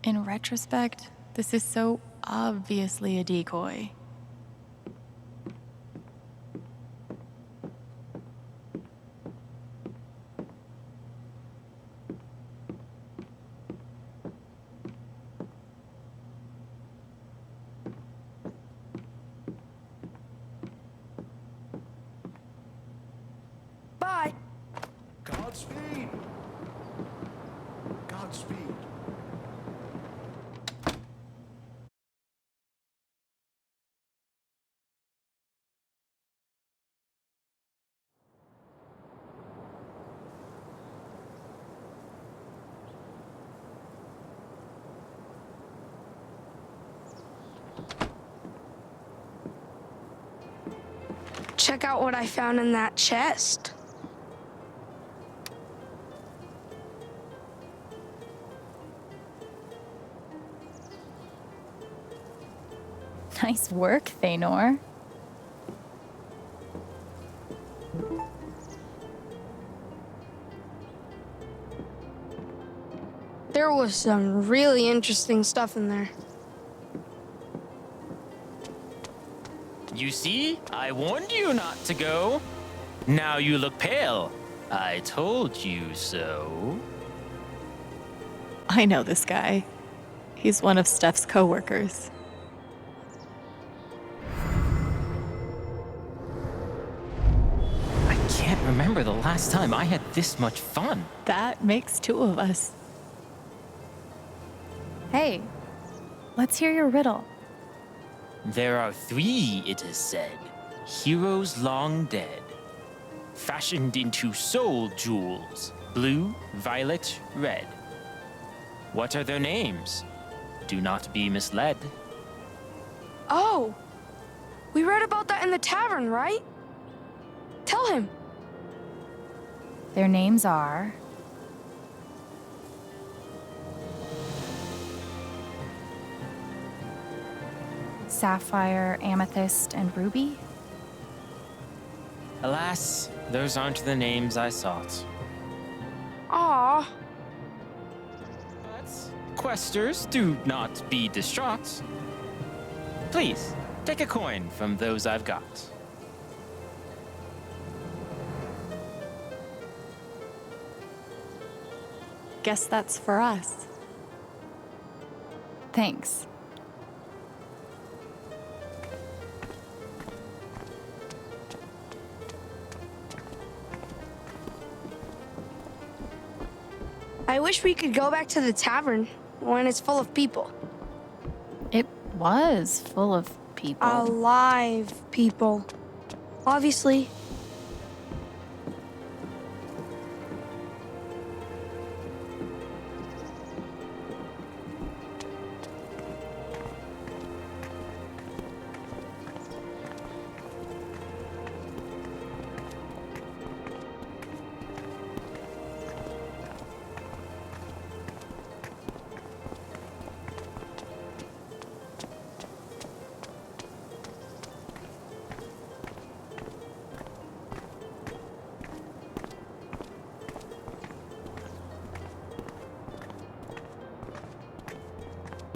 In retrospect, this is so obviously a decoy. Bye. Godspeed. Godspeed. Check out what I found in that chest. Nice work, Thanor. There was some really interesting stuff in there. You see? I warned you not to go. Now you look pale. I told you so. I know this guy. He's one of Steph's coworkers. I can't remember the last time I had this much fun. That makes two of us. Hey, let's hear your riddle. There are 3, it is said, heroes long dead, fashioned into soul jewels, blue, violet, red. What are their names? Do not be misled. Oh, we read about that in the tavern, right? Tell him. Their names are... Sapphire, Amethyst, and Ruby? Alas, those aren't the names I sought. Aw. Questers, do not be distraught. Please, take a coin from those I've got. Guess that's for us. Thanks. I wish we could go back to the tavern when it's full of people. It was full of people. Alive people. Obviously.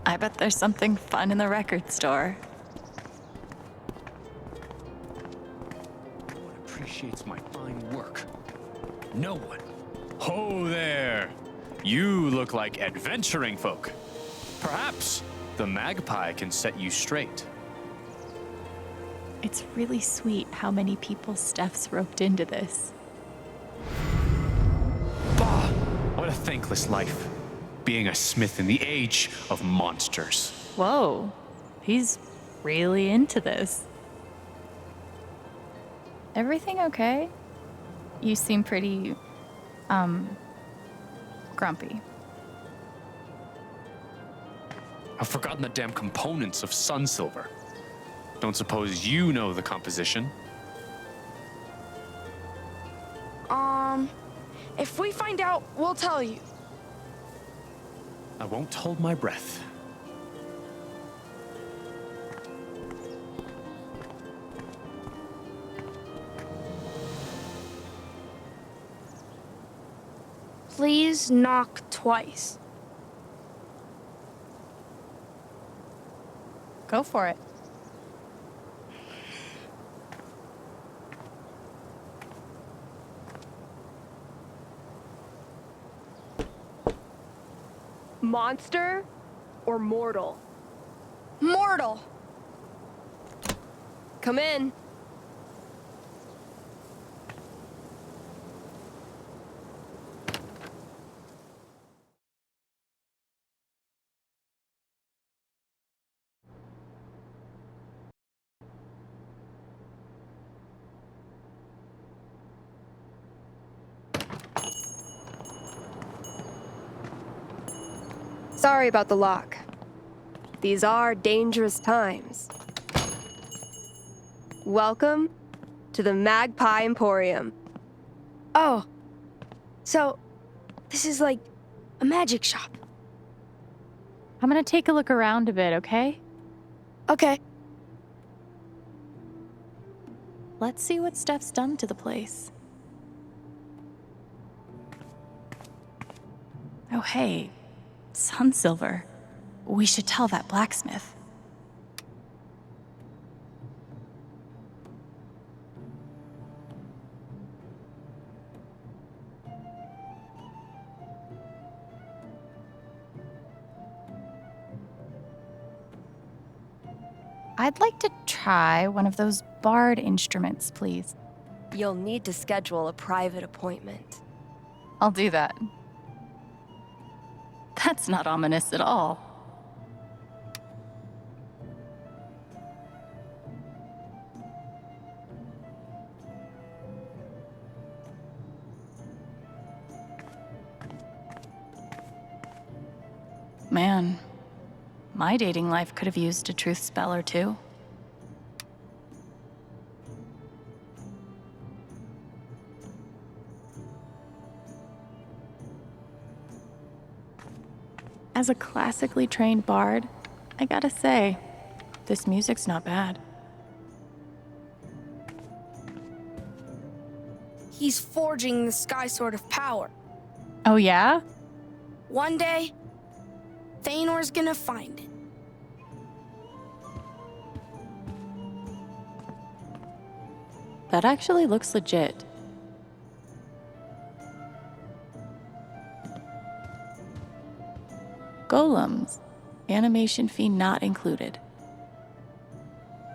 I bet there's something fun in the record store. No one appreciates my fine work. No one. Ho there! You look like adventuring folk. Perhaps the magpie can set you straight. It's really sweet how many people Steph's roped into this. Baugh! What a thankless life. Being a smith in the age of monsters. Whoa, he's really into this. Everything okay? You seem pretty, grumpy. I've forgotten the damn components of sun silver. Don't suppose you know the composition? If we find out, we'll tell you. I won't hold my breath. Please knock twice. Go for it. Monster or mortal? Mortal. Come in. Sorry about the lock. These are dangerous times. Welcome to the Magpie Emporium. Oh, so this is like a magic shop. I'm gonna take a look around a bit, okay? Okay. Let's see what Steph's done to the place. Oh, hey, sun silver. We should tell that blacksmith. I'd like to try one of those barred instruments, please. You'll need to schedule a private appointment. I'll do that. That's not ominous at all. Man, my dating life could have used a truth spell or two. As a classically trained bard, I gotta say, this music's not bad. He's forging the sky sword of power. Oh yeah? One day, Thanor's gonna find it. That actually looks legit. Golems. Animation fee not included.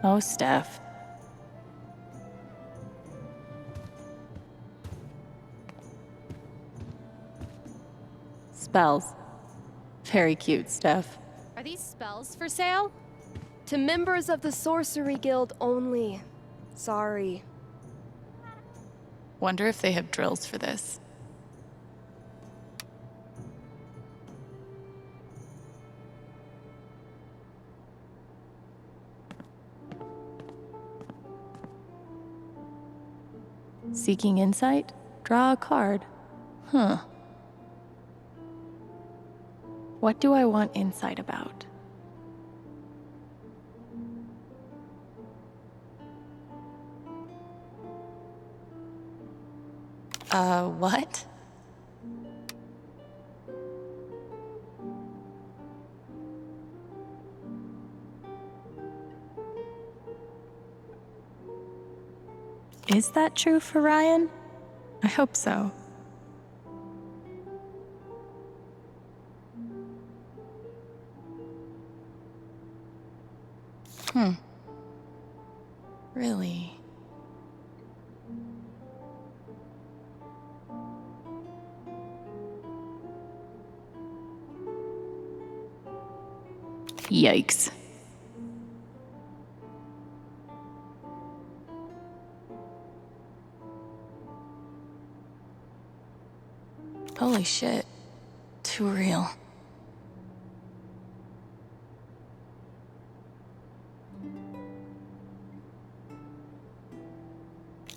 Oh, Steph. Spells. Very cute, Steph. Are these spells for sale? To members of the Sorcery Guild only. Sorry. Wonder if they have drills for this. Seeking insight? Draw a card. Huh. What do I want insight about? What? Is that true for Ryan? I hope so. Really? Yikes. Holy shit. Too real.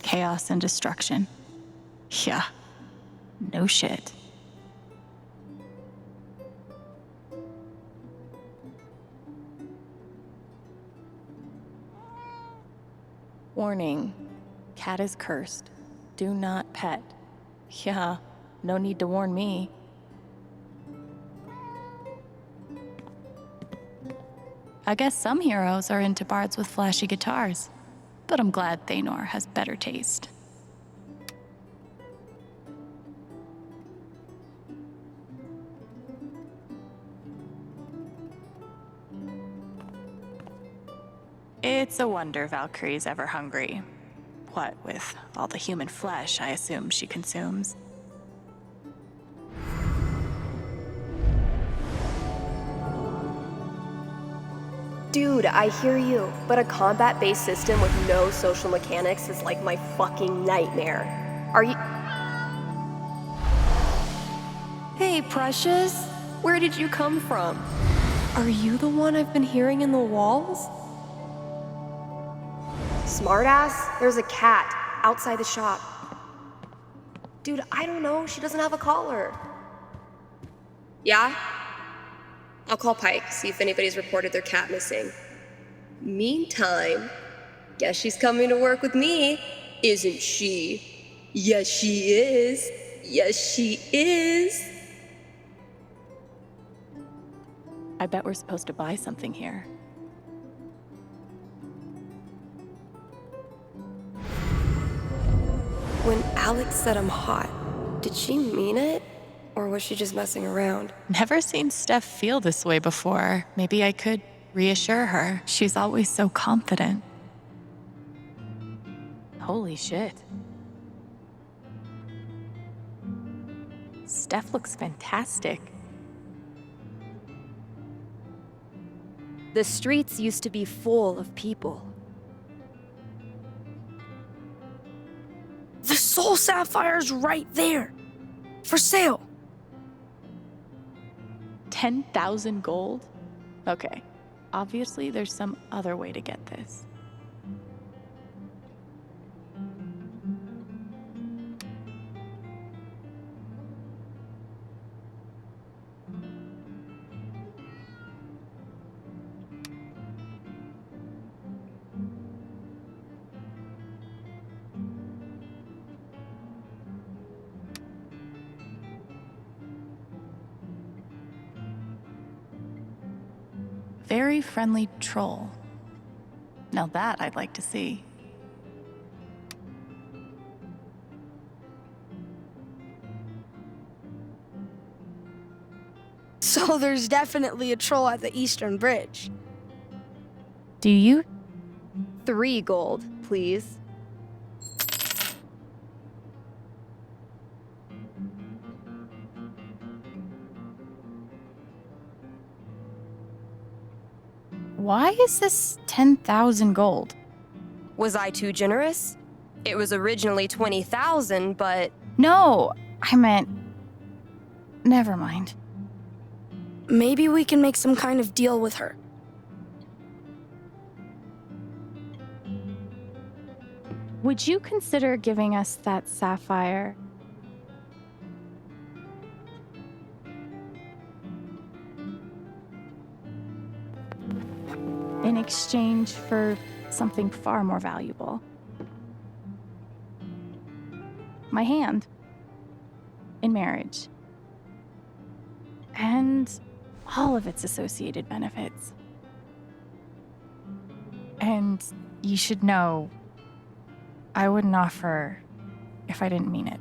Chaos and destruction. Yeah. No shit. Warning. Cat is cursed. Do not pet. Yeah. No need to warn me. I guess some heroes are into bards with flashy guitars, but I'm glad Thanor has better taste. It's a wonder Valkyrie's ever hungry. What with all the human flesh I assume she consumes. Dude, I hear you, but a combat-based system with no social mechanics is like my fucking nightmare. Are you... Hey, Precious. Where did you come from? Are you the one I've been hearing in the walls? Smartass, there's a cat outside the shop. Dude, I don't know. She doesn't have a collar. Yeah? I'll call Pike, see if anybody's reported their cat missing. Meantime, Guess she's coming to work with me, isn't she? Yes, she is. Yes, she is. I bet we're supposed to buy something here. When Alex said I'm hot, did she mean it? Or was she just messing around? Never seen Steph feel this way before. Maybe I could reassure her. She's always so confident. Holy shit. Steph looks fantastic. The streets used to be full of people. The Soul Sapphire's right there. For sale. 10,000 gold? Okay. Obviously, there's some other way to get this. Very friendly troll. Now that I'd like to see. So there's definitely a troll at the Eastern Bridge. Do you? 3 gold, please. Why is this 10,000 gold? Was I too generous? It was originally 20,000, but... No, I meant... Never mind. Maybe we can make some kind of deal with her. Would you consider giving us that sapphire? In exchange for something far more valuable. My hand. In marriage. And all of its associated benefits. And you should know, I wouldn't offer if I didn't mean it.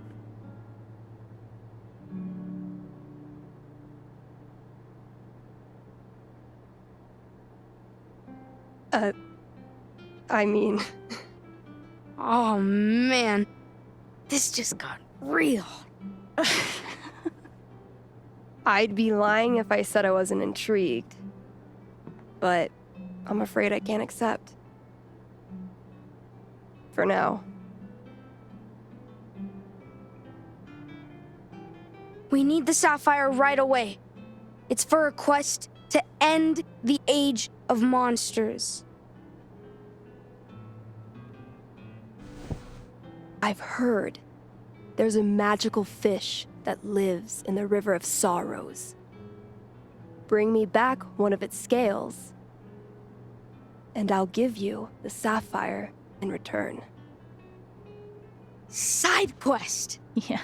I mean... Oh, man. This just got real. I'd be lying if I said I wasn't intrigued. But I'm afraid I can't accept. For now. We need the sapphire right away. It's for a quest to end the age of monsters. I've heard there's a magical fish that lives in the River of Sorrows. Bring me back one of its scales, and I'll give you the sapphire in return. Side quest! Yeah.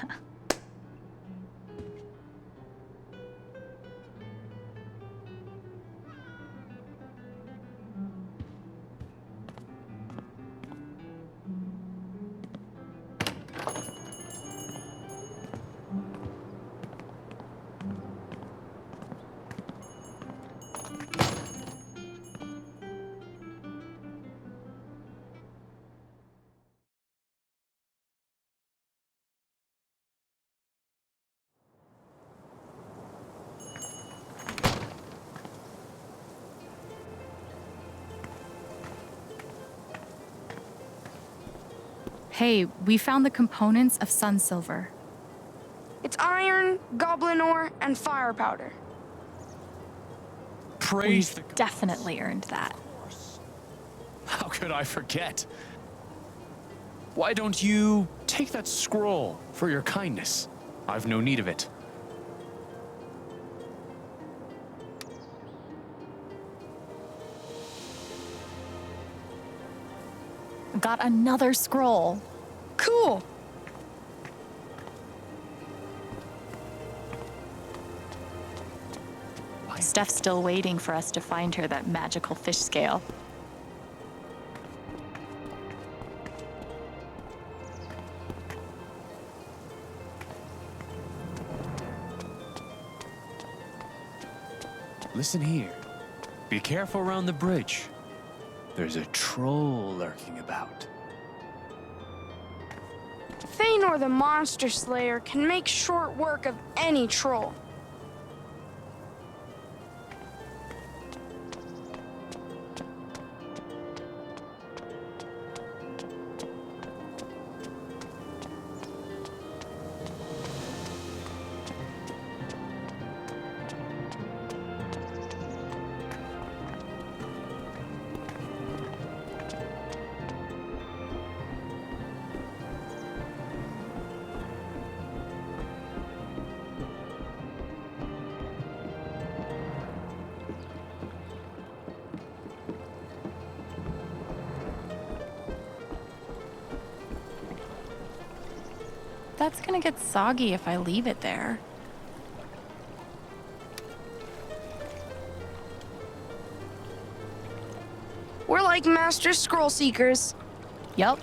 Hey, we found the components of sun silver. It's iron, goblin ore, and fire powder. Praise We've definitely earned that. How could I forget? Why don't you take that scroll for your kindness? I've no need of it. Got another scroll. Cool. Steph's still waiting for us to find her that magical fish scale. Listen here. Be careful around the bridge. There's a troll lurking about. Feanor the Monster Slayer can make short work of any troll. That's gonna get soggy if I leave it there. We're like master scroll seekers. Yup.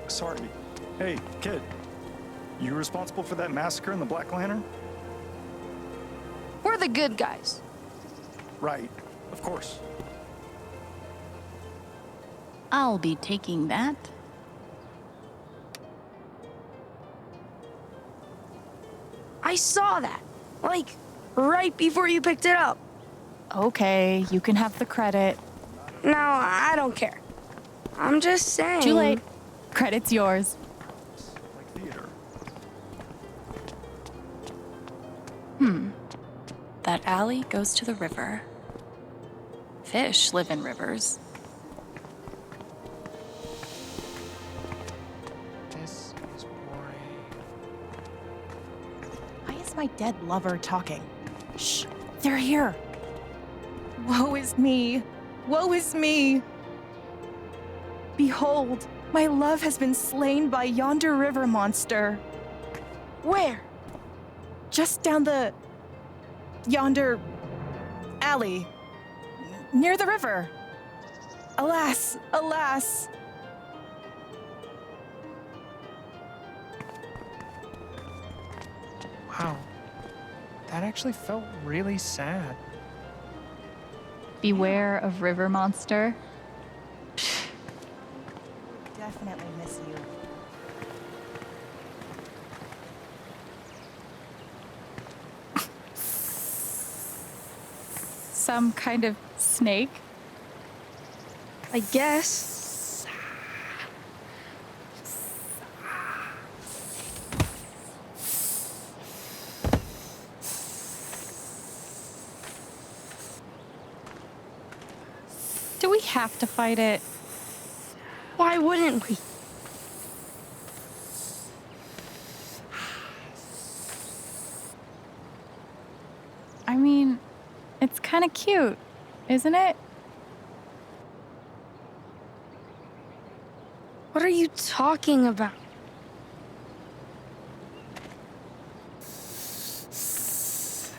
Sorry. Hey, kid. You responsible for that massacre in the Black Lantern? We're the good guys. Right. Of course. I'll be taking that. I saw that. Like, right before you picked it up. Okay, you can have the credit. No, I don't care. I'm just saying. Too late. Credit's yours. Like theater. That alley goes to the river. Fish live in rivers. This is boring. Why is my dead lover talking? Shh, they're here. Woe is me! Woe is me! Behold, my love has been slain by yonder river monster. Where? Just down the... yonder... alley. Near the river. Alas, alas! Wow. That actually felt really sad. Beware of river monster. Definitely miss you. Some kind of snake? I guess. Do we have to fight it? Why wouldn't we? I mean, it's kind of cute, isn't it? What are you talking about? It's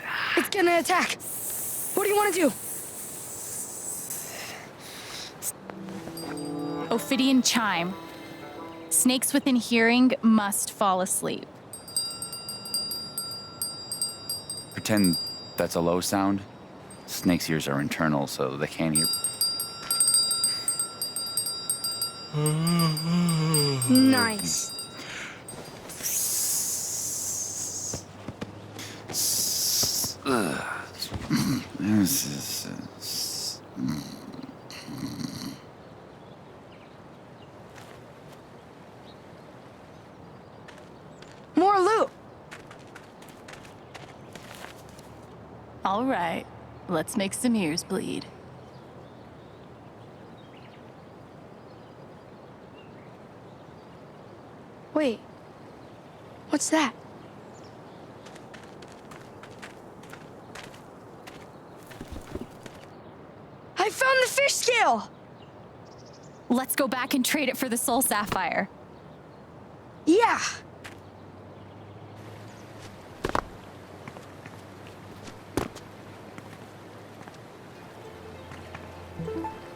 gonna attack. What do you want to do? Ophidian chime. Snakes within hearing must fall asleep. Pretend that's a low sound. Snake's ears are internal, so they can't hear. Nice. More loot. All right, let's make some ears bleed. Wait, what's that? I found the fish scale! Let's go back and trade it for the soul sapphire. Yeah!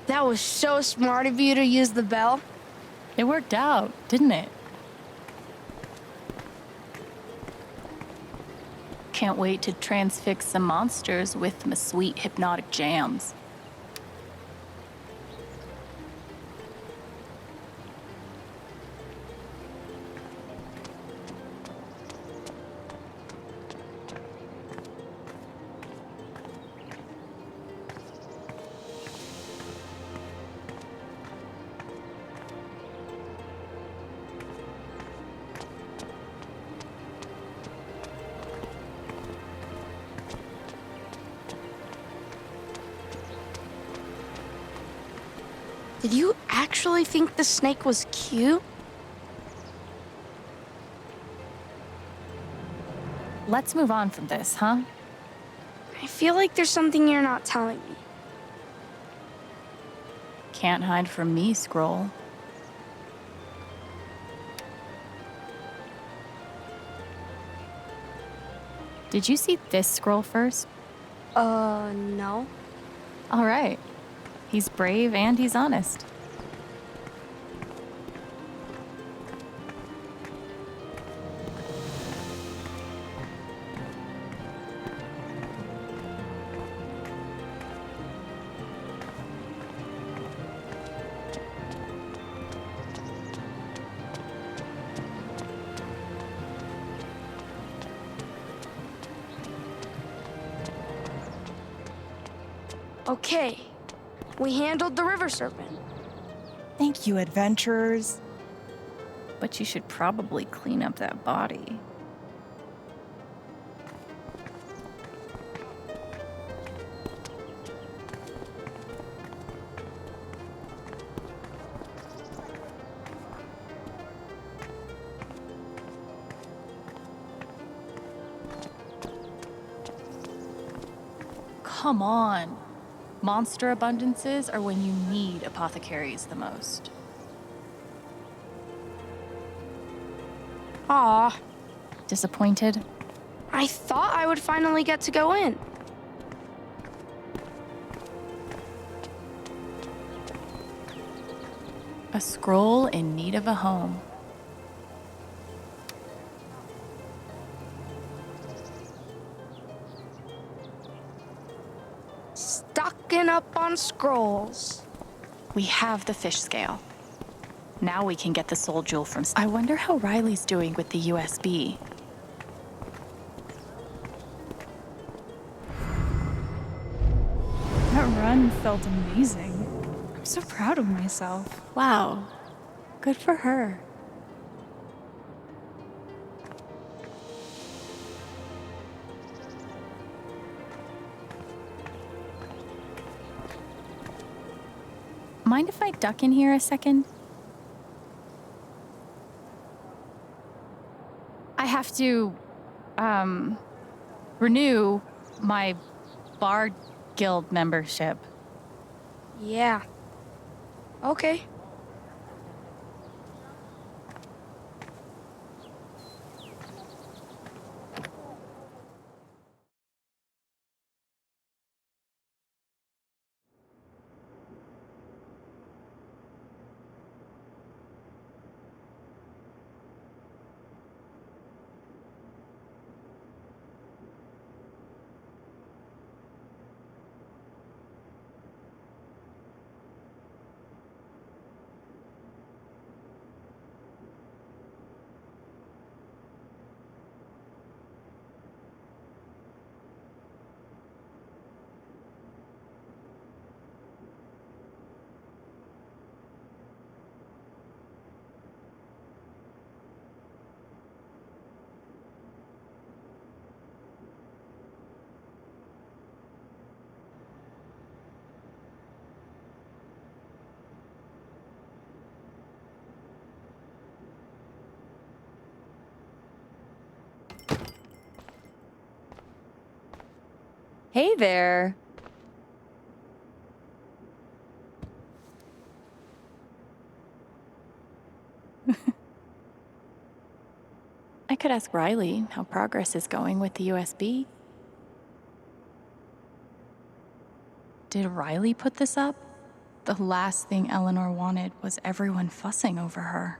That was so smart of you to use the bell. It worked out, didn't it? Can't wait to transfix some monsters with my sweet hypnotic jams. Did you actually think the snake was cute? Let's move on from this, huh? I feel like there's something you're not telling me. Can't hide from me, Scroll. Did you see this scroll first? No. All right. He's brave and he's honest. Okay, we handled the river serpent. Thank you, adventurers. But you should probably clean up that body. Come on. Monster abundances are when you need apothecaries the most. Aw. Disappointed? I thought I would finally get to go in. A scroll in need of a home. Stocking up on scrolls. We have the fish scale. Now we can get the soul jewel from... I wonder how Riley's doing with the USB. That run felt amazing. I'm so proud of myself. Wow. Good for her. Mind if I duck in here a second? I have to, renew my bar guild membership. Yeah. Okay. Hey there. I could ask Riley how progress is going with the USB. Did Riley put this up? The last thing Eleanor wanted was everyone fussing over her.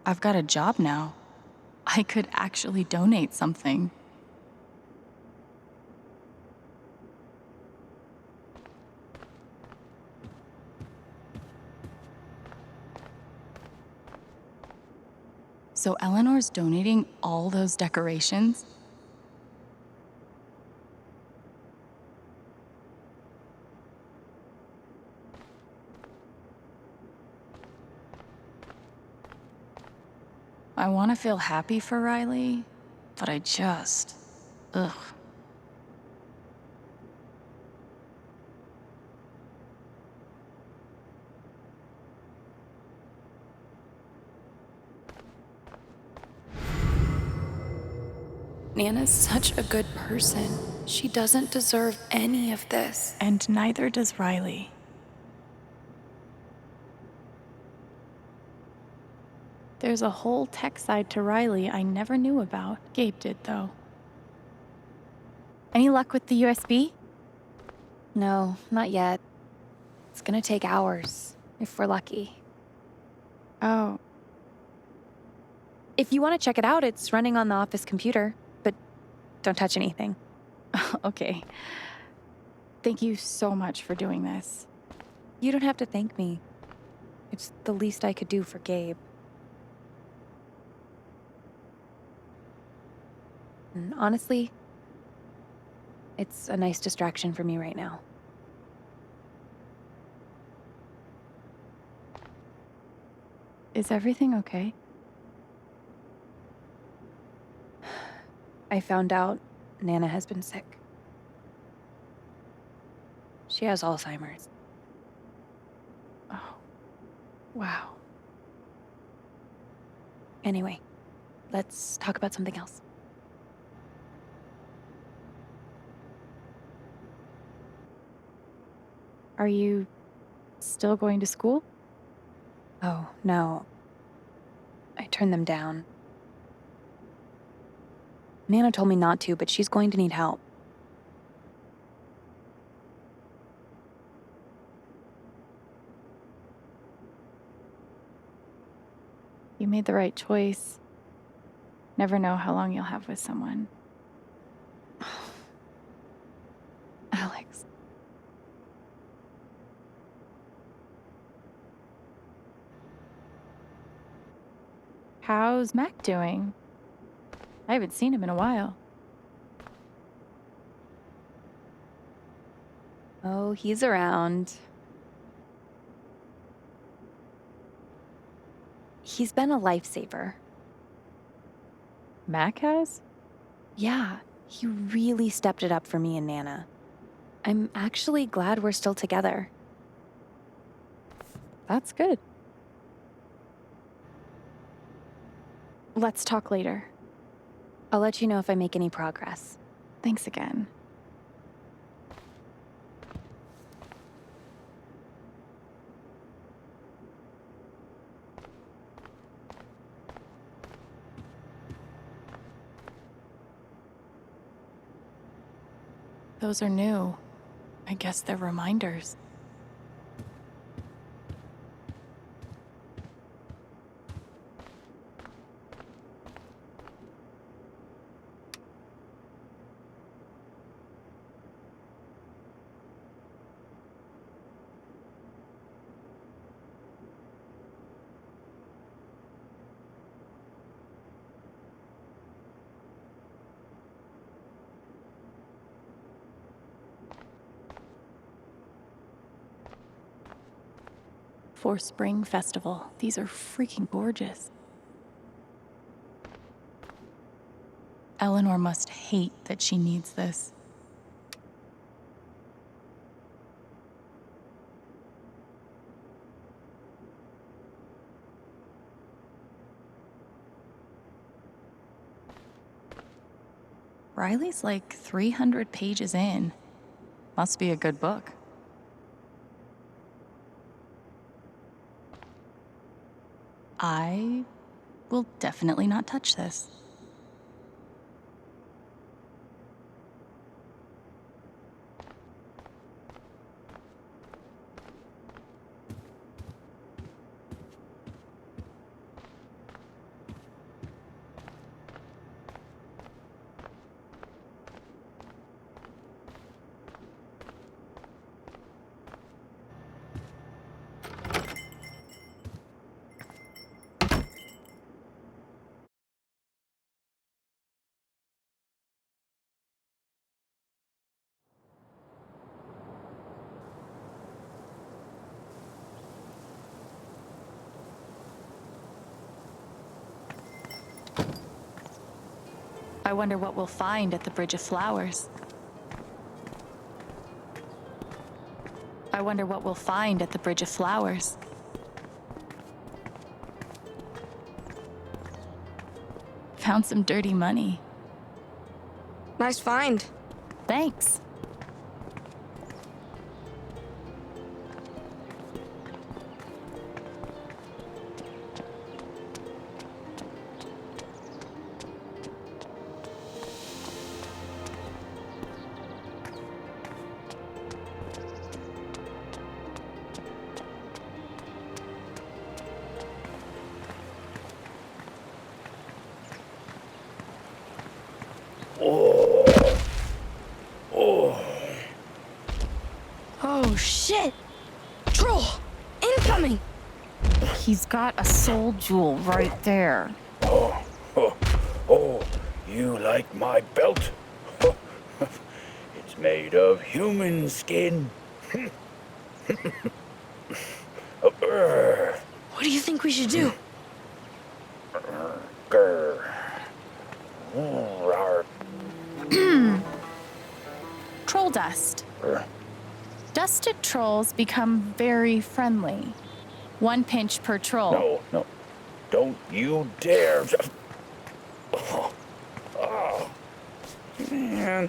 I've got a job now. I could actually donate something. So Eleanor's donating all those decorations? I want to feel happy for Riley, but ugh. Nana's such a good person. She doesn't deserve any of this. And neither does Riley. There's a whole tech side to Riley I never knew about. Gabe did, though. Any luck with the USB? No, not yet. It's gonna take hours, if we're lucky. Oh. If you want to check it out, it's running on the office computer, but don't touch anything. Okay. Thank you so much for doing this. You don't have to thank me. It's the least I could do for Gabe. And honestly, it's a nice distraction for me right now. Is everything okay? I found out Nana has been sick. She has Alzheimer's. Oh, wow. Anyway, let's talk about something else. Are you still going to school? Oh, no. I turned them down. Nana told me not to, but she's going to need help. You made the right choice. Never know how long you'll have with someone. Alex. How's Mac doing? I haven't seen him in a while. Oh, he's around. He's been a lifesaver. Mac has? Yeah, he really stepped it up for me and Nana. I'm actually glad we're still together. That's good. Let's talk later. I'll let you know if I make any progress. Thanks again. Those are new. I guess they're reminders. For Spring Festival. These are freaking gorgeous. Eleanor must hate that she needs this. Riley's like 300 pages in. Must be a good book. I will definitely not touch this. I wonder what we'll find at the Bridge of Flowers. I wonder what we'll find at the Bridge of Flowers. Found some dirty money. Nice find. Thanks. Oh shit! Troll! Incoming! He's got a soul jewel right there. Oh, you like my belt? It's made of human skin. What do you think we should do? Troll dust. Dusted trolls become very friendly. 1 pinch per troll. No. Don't you dare. Oh, man.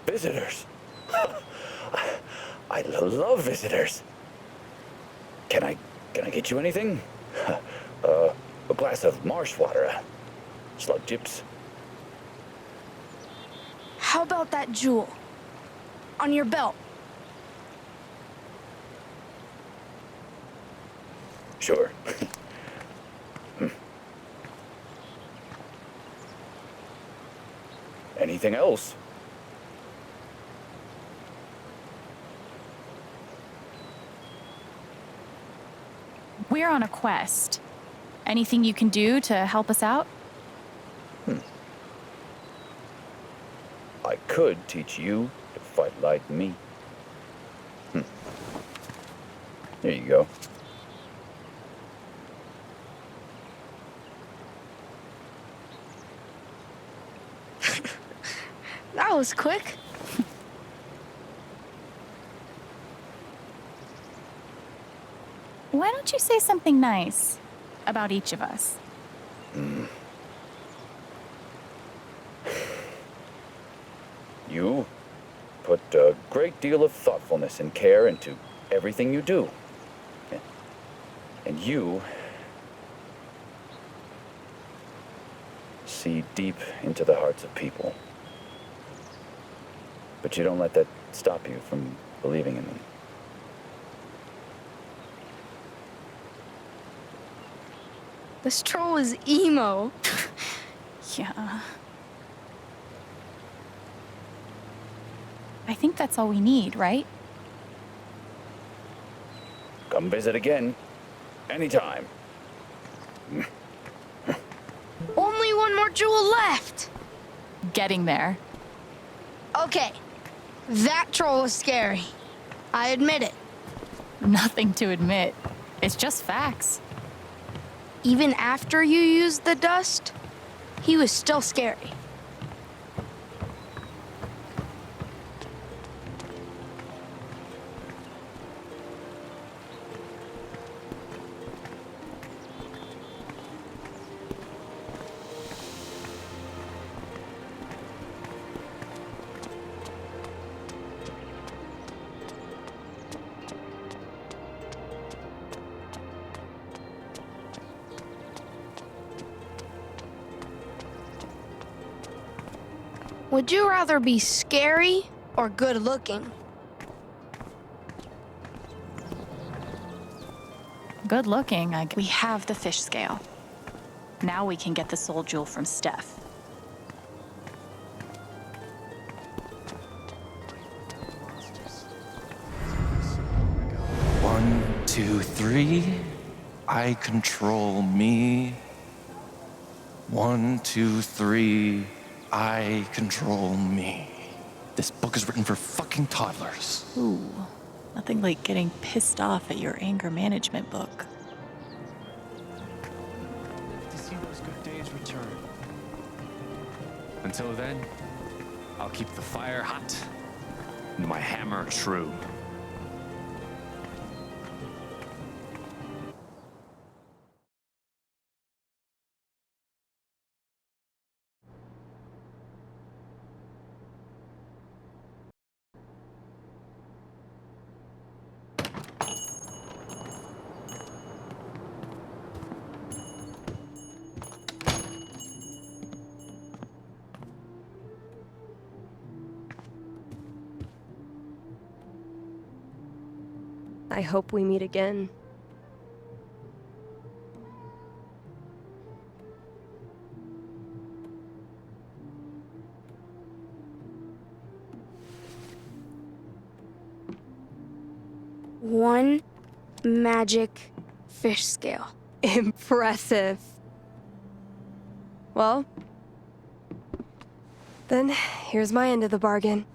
Visitors. I love visitors. Can I get you anything? A glass of marsh water, slug chips. How about that jewel? On your belt. Sure. Anything else? We're on a quest. Anything you can do to help us out? I could teach you to fight like me. There you go. That was quick. Why don't you say something nice about each of us? You put a great deal of thoughtfulness and care into everything you do. And you see deep into the hearts of people. But you don't let that stop you from believing in them. This troll is emo. Yeah. I think that's all we need, right? Come visit again. Anytime. Only one more jewel left. Getting there. Okay. That troll was scary. I admit it. Nothing to admit. It's just facts. Even after you used the dust, he was still scary. Would you rather be scary or good looking? Good looking, We have the fish scale. Now we can get the soul jewel from Steph. One, two, three. I control me. 1, 2, 3. I control me. This book is written for fucking toddlers. Ooh, nothing like getting pissed off at your anger management book. To see those good days return. Until then, I'll keep the fire hot and my hammer true. I hope we meet again. One magic fish scale. Impressive. Well, then here's my end of the bargain.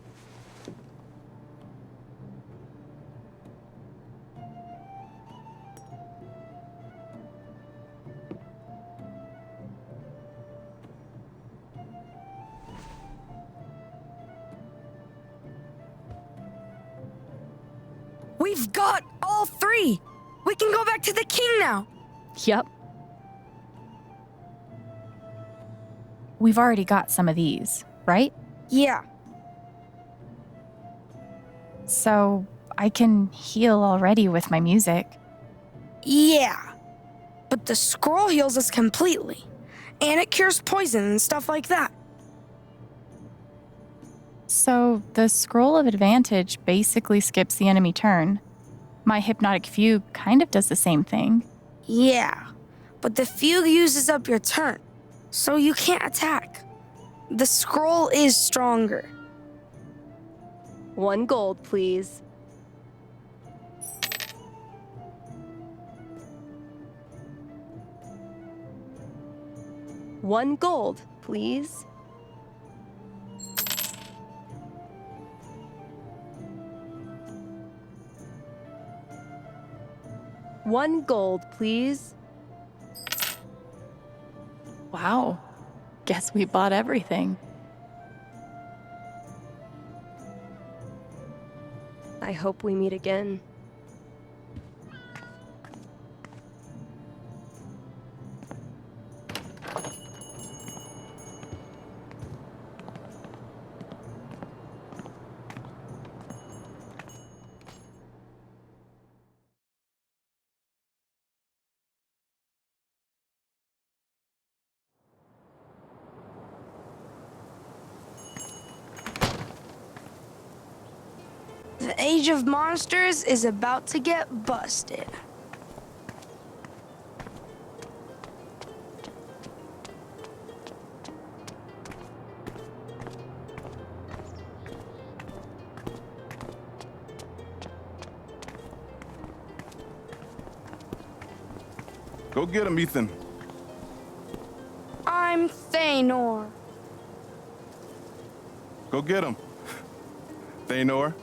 We've got all three! We can go back to the king now! Yep. We've already got some of these, right? Yeah. So I can heal already with my music. Yeah. But the scroll heals us completely. And it cures poison and stuff like that. So the scroll of advantage basically skips the enemy turn. My hypnotic fugue kind of does the same thing. Yeah. But the fugue uses up your turn, so you can't attack. The scroll is stronger. 1 gold, please. $1 gold, please. $1 gold, please. Wow. Guess we bought everything. I hope we meet again. The Age of Monsters is about to get busted. Go get him, Ethan. I'm Thanor. Go get him. Thanor.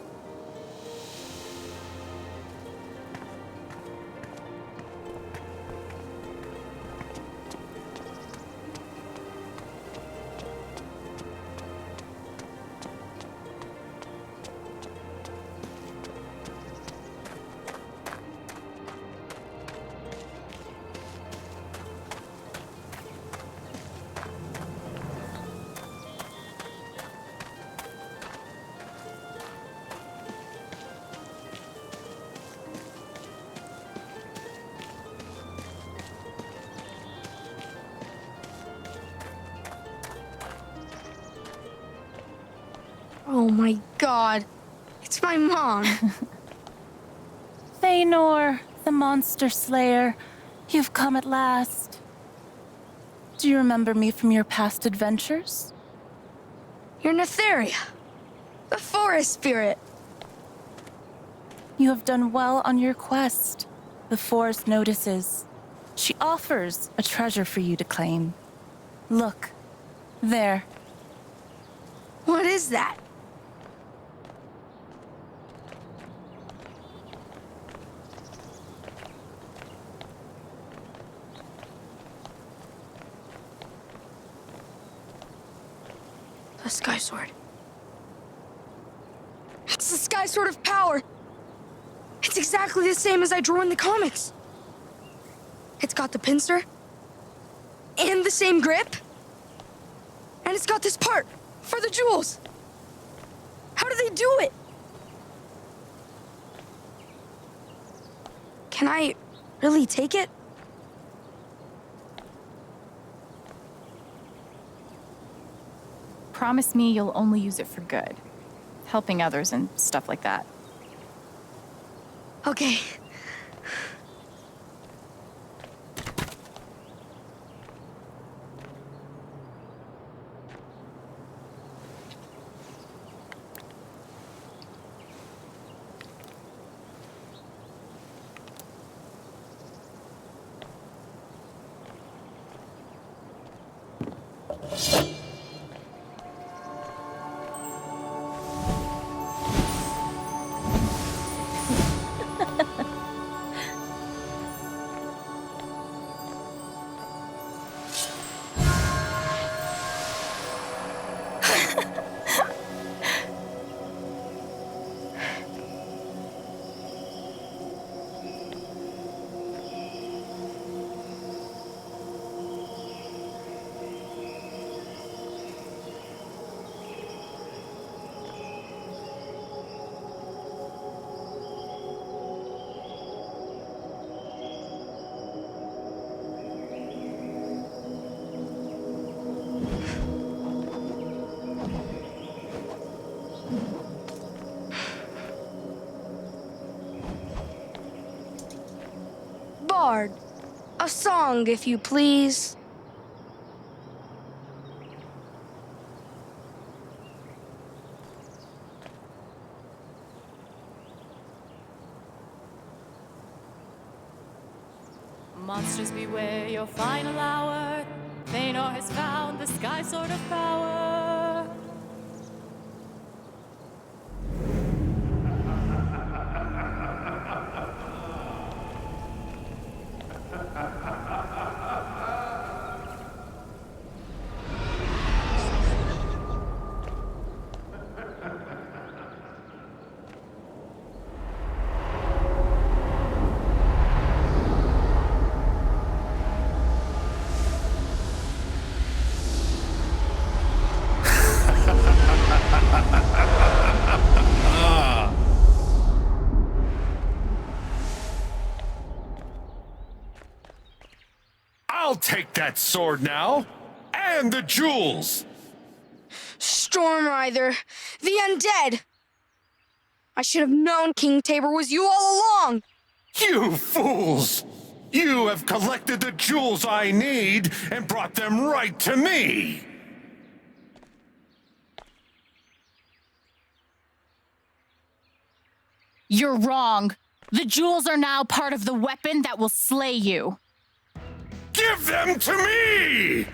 Oh my god. It's my mom. Feanor, the monster slayer, you've come at last. Do you remember me from your past adventures? You're Netheria, the forest spirit. You have done well on your quest. The forest notices. She offers a treasure for you to claim. Look, there. What is that? The Sky Sword. It's the Sky Sword of Power. It's exactly the same as I drew in the comics. It's got the pincer, and the same grip, and it's got this part for the jewels. How do they do it? Can I really take it? Promise me you'll only use it for good. Helping others and stuff like that. Okay. Bard, a song, if you please. Monsters beware your final hour. Feanor has found the Sky Sword of Power. I'll take that sword now, and the jewels! Stormrider, the undead! I should have known King Tabor was you all along! You fools! You have collected the jewels I need and brought them right to me! You're wrong. The jewels are now part of the weapon that will slay you. Give them to me!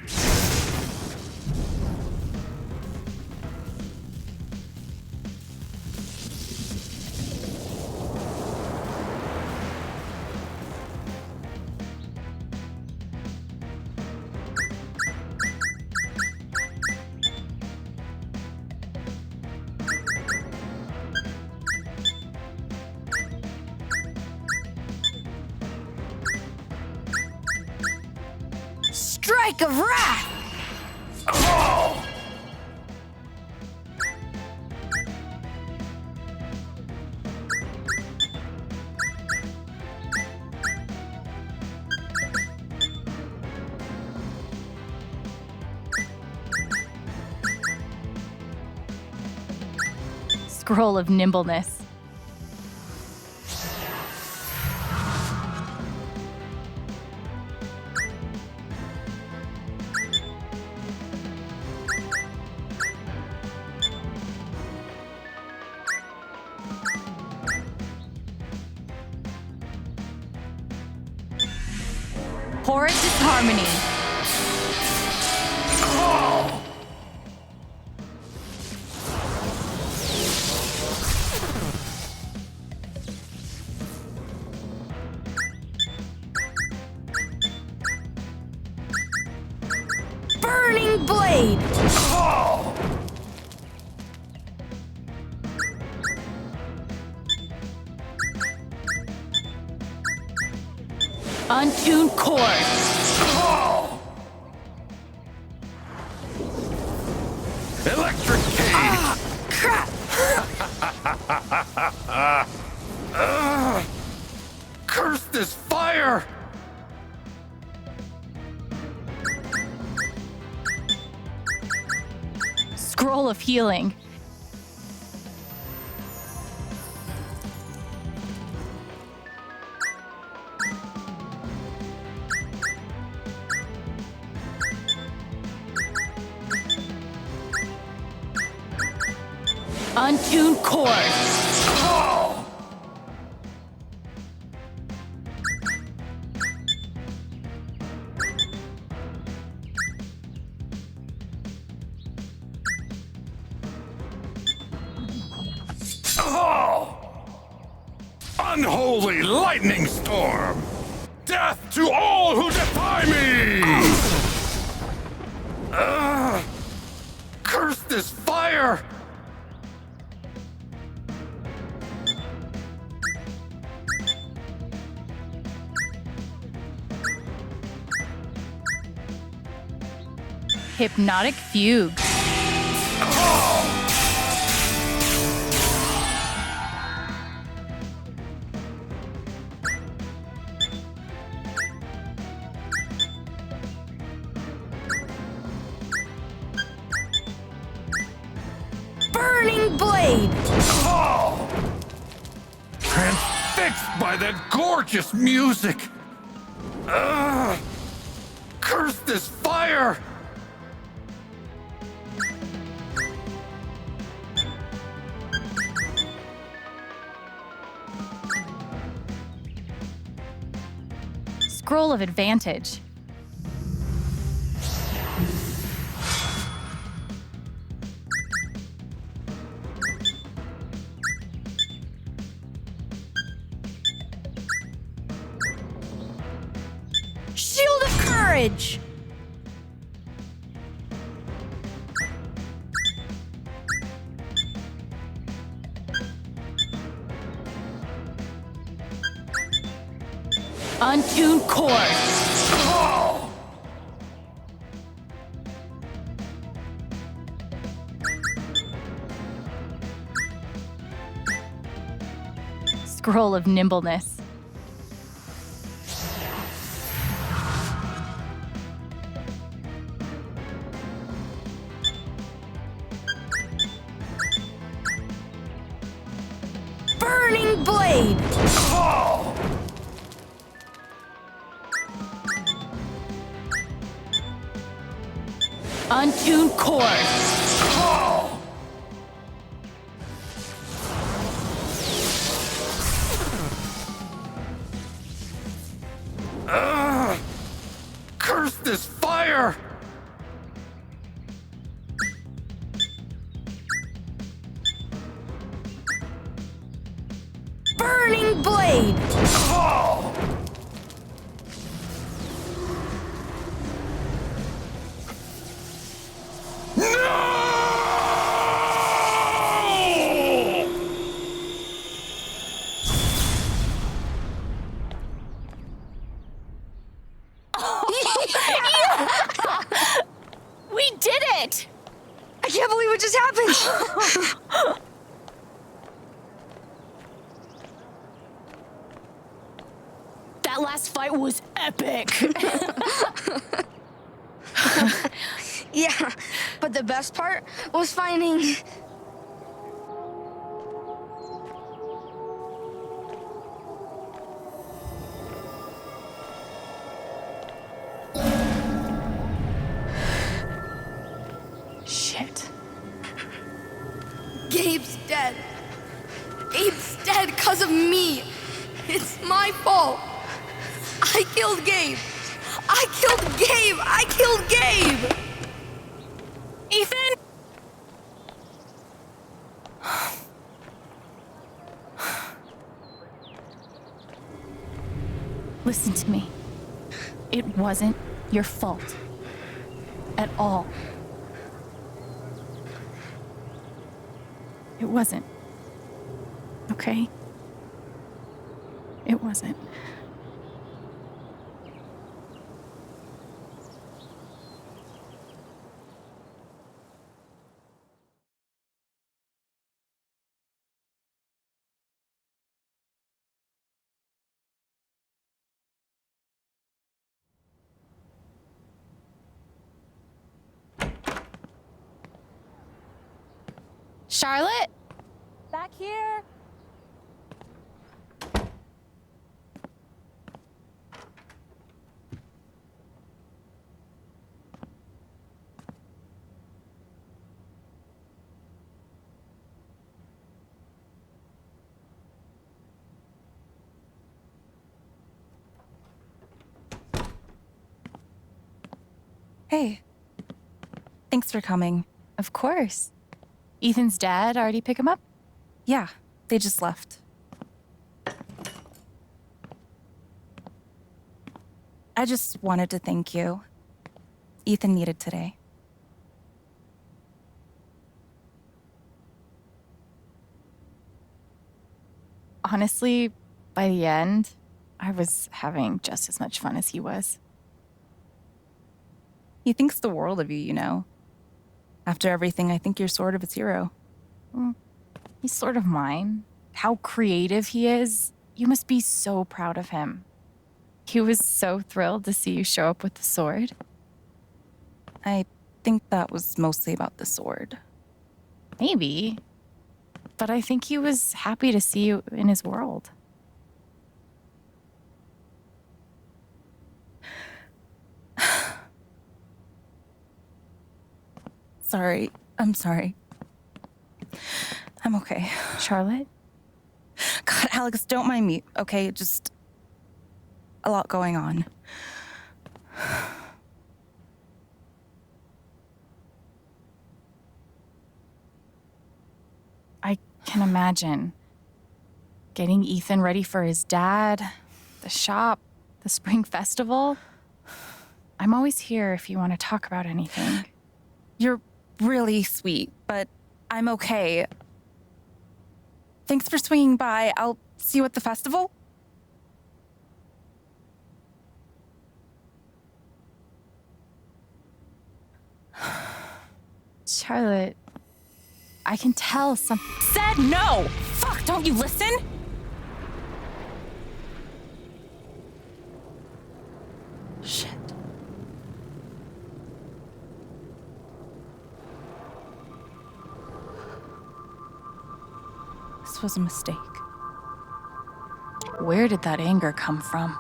Strike of Wrath! Oh! Scroll of nimbleness. Horrid disharmony. Burning blade! Untuned chord. Electric cage! Ah, crap! Curse this fire! Scroll of healing. Untuned chord. Unholy lightning storm! Death to all who defy me! Curse this fire! Hypnotic fugue. Burning blade! Transfixed by that gorgeous music! Curse this fire! Scroll of advantage. Shield of courage! Untuned chord. Scroll of nimbleness. Burning blade! Untuned chord. Curse this fire! Burning blade! We did it! I can't believe what just happened! That last fight was epic. Yeah, but the best part was finding killed Gabe! I killed Gabe! I killed Gabe! Ethan! Listen to me. It wasn't your fault. At all. It wasn't. Okay? It wasn't. Charlotte? Back here. Hey. Thanks for coming. Of course. Ethan's dad already pick him up? Yeah, they just left. I just wanted to thank you. Ethan needed today. Honestly, by the end, I was having just as much fun as he was. He thinks the world of you, you know. After everything, I think you're sort of his hero. He's sort of mine. How creative he is. You must be so proud of him. He was so thrilled to see you show up with the sword. I think that was mostly about the sword. Maybe. But I think he was happy to see you in his world. Sorry. I'm sorry. I'm okay. Charlotte? God, Alex, don't mind me, okay? Just a lot going on. I can imagine. Getting Ethan ready for his dad, the shop, the spring festival. I'm always here if you want to talk about anything. You're really sweet, but I'm okay. Thanks for swinging by. I'll see you at the festival. Charlotte, I can tell something. Said no! Fuck, don't you listen? Shit. This was a mistake. Where did that anger come from?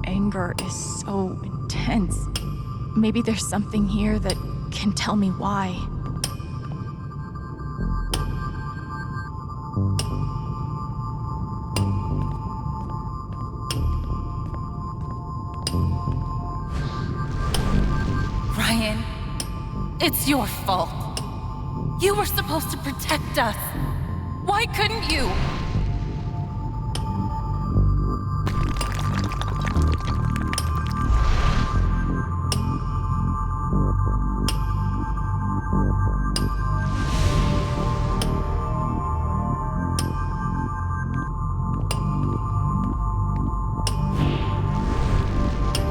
Anger is so intense. Maybe there's something here that can tell me why. It's your fault. You were supposed to protect us. Why couldn't you?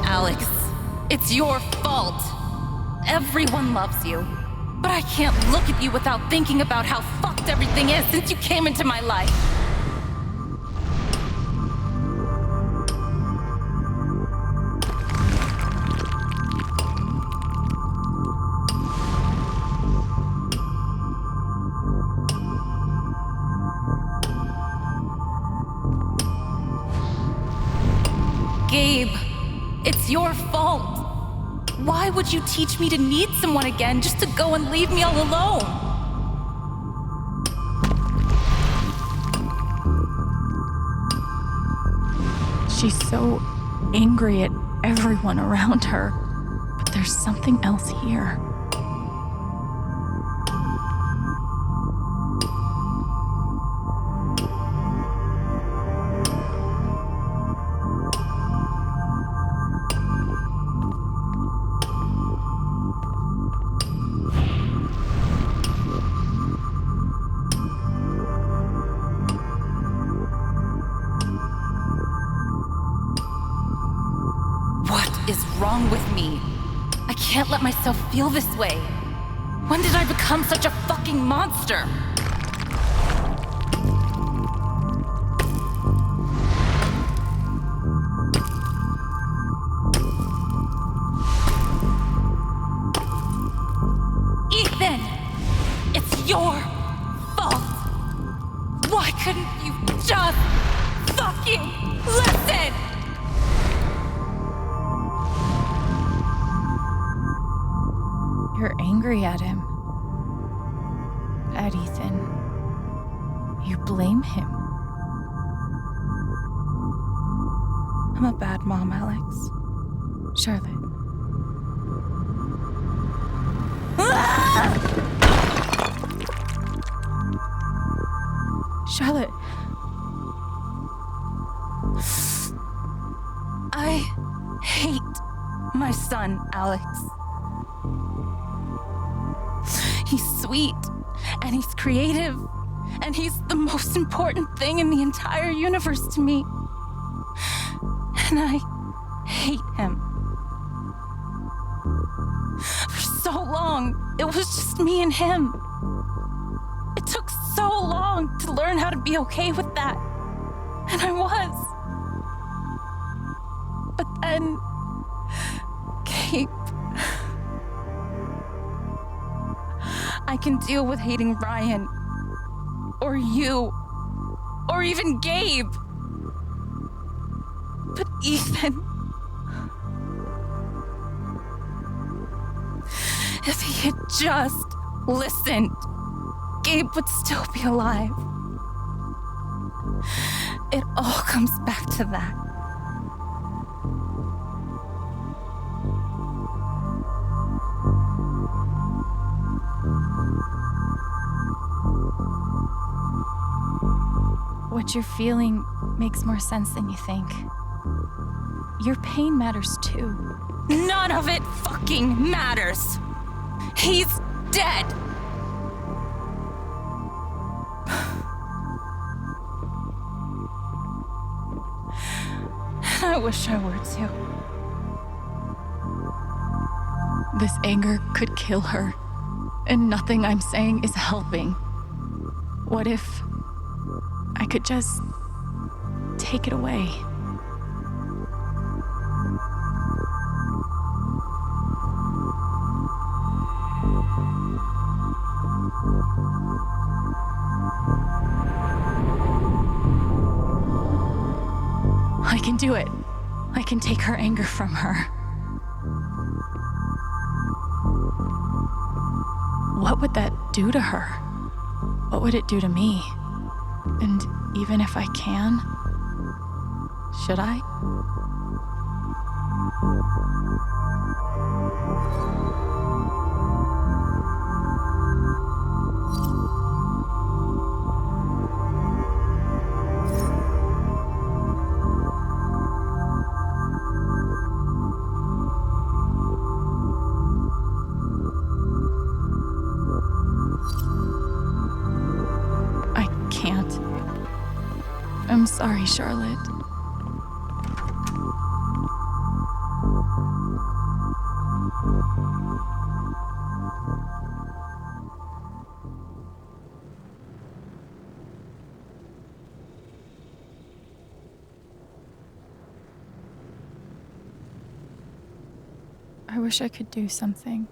Alex, it's your fault. Everyone loves you. But I can't look at you without thinking about how fucked everything is since you came into my life. Gabe, it's your fault. Why would you teach me to need someone again just to go and leave me all alone? She's so angry at everyone around her, but there's something else here. Is wrong with me? I can't let myself feel this way. When did I become such a fucking monster? Ethan! It's your fault! Why couldn't you just fucking listen? You're angry at him. At Ethan. You blame him. I'm a bad mom, Alex. Charlotte. Charlotte. I hate my son, Alex. He's sweet, and he's creative, and he's the most important thing in the entire universe to me. And I hate him. For so long, it was just me and him. It took so long to learn how to be okay with that. And I was. But then, Gabe, I can deal with hating Ryan, or you, or even Gabe. But Ethan, if he had just listened, Gabe would still be alive. It all comes back to that. What you're feeling makes more sense than you think. Your pain matters too. None of it fucking matters. He's dead. I wish I were too. This anger could kill her, and nothing I'm saying is helping. What if I could just take it away? I can do it. I can take her anger from her. What would that do to her? What would it do to me? And even if I can, should I? Sorry, Charlotte. I wish I could do something.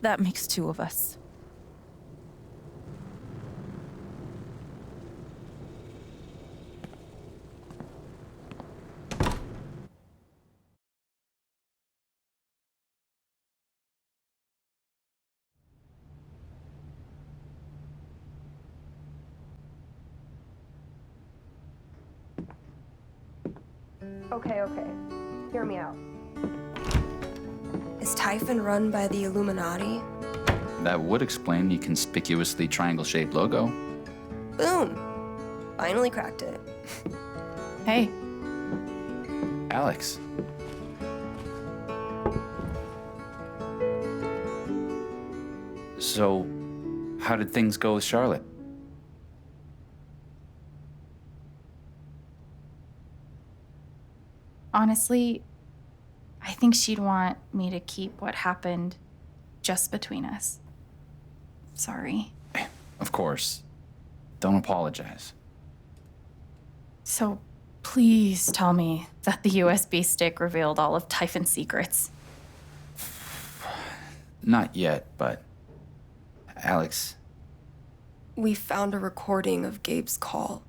That makes two of us. Okay. Hear me out. Is Typhon run by the Illuminati? That would explain the conspicuously triangle-shaped logo. Boom! Finally cracked it. Hey. Alex. So, how did things go with Charlotte? Honestly, I think she'd want me to keep what happened just between us. Sorry. Of course. Don't apologize. So please tell me that the USB stick revealed all of Typhon's secrets. Not yet, but... Alex, We found a recording of Gabe's call.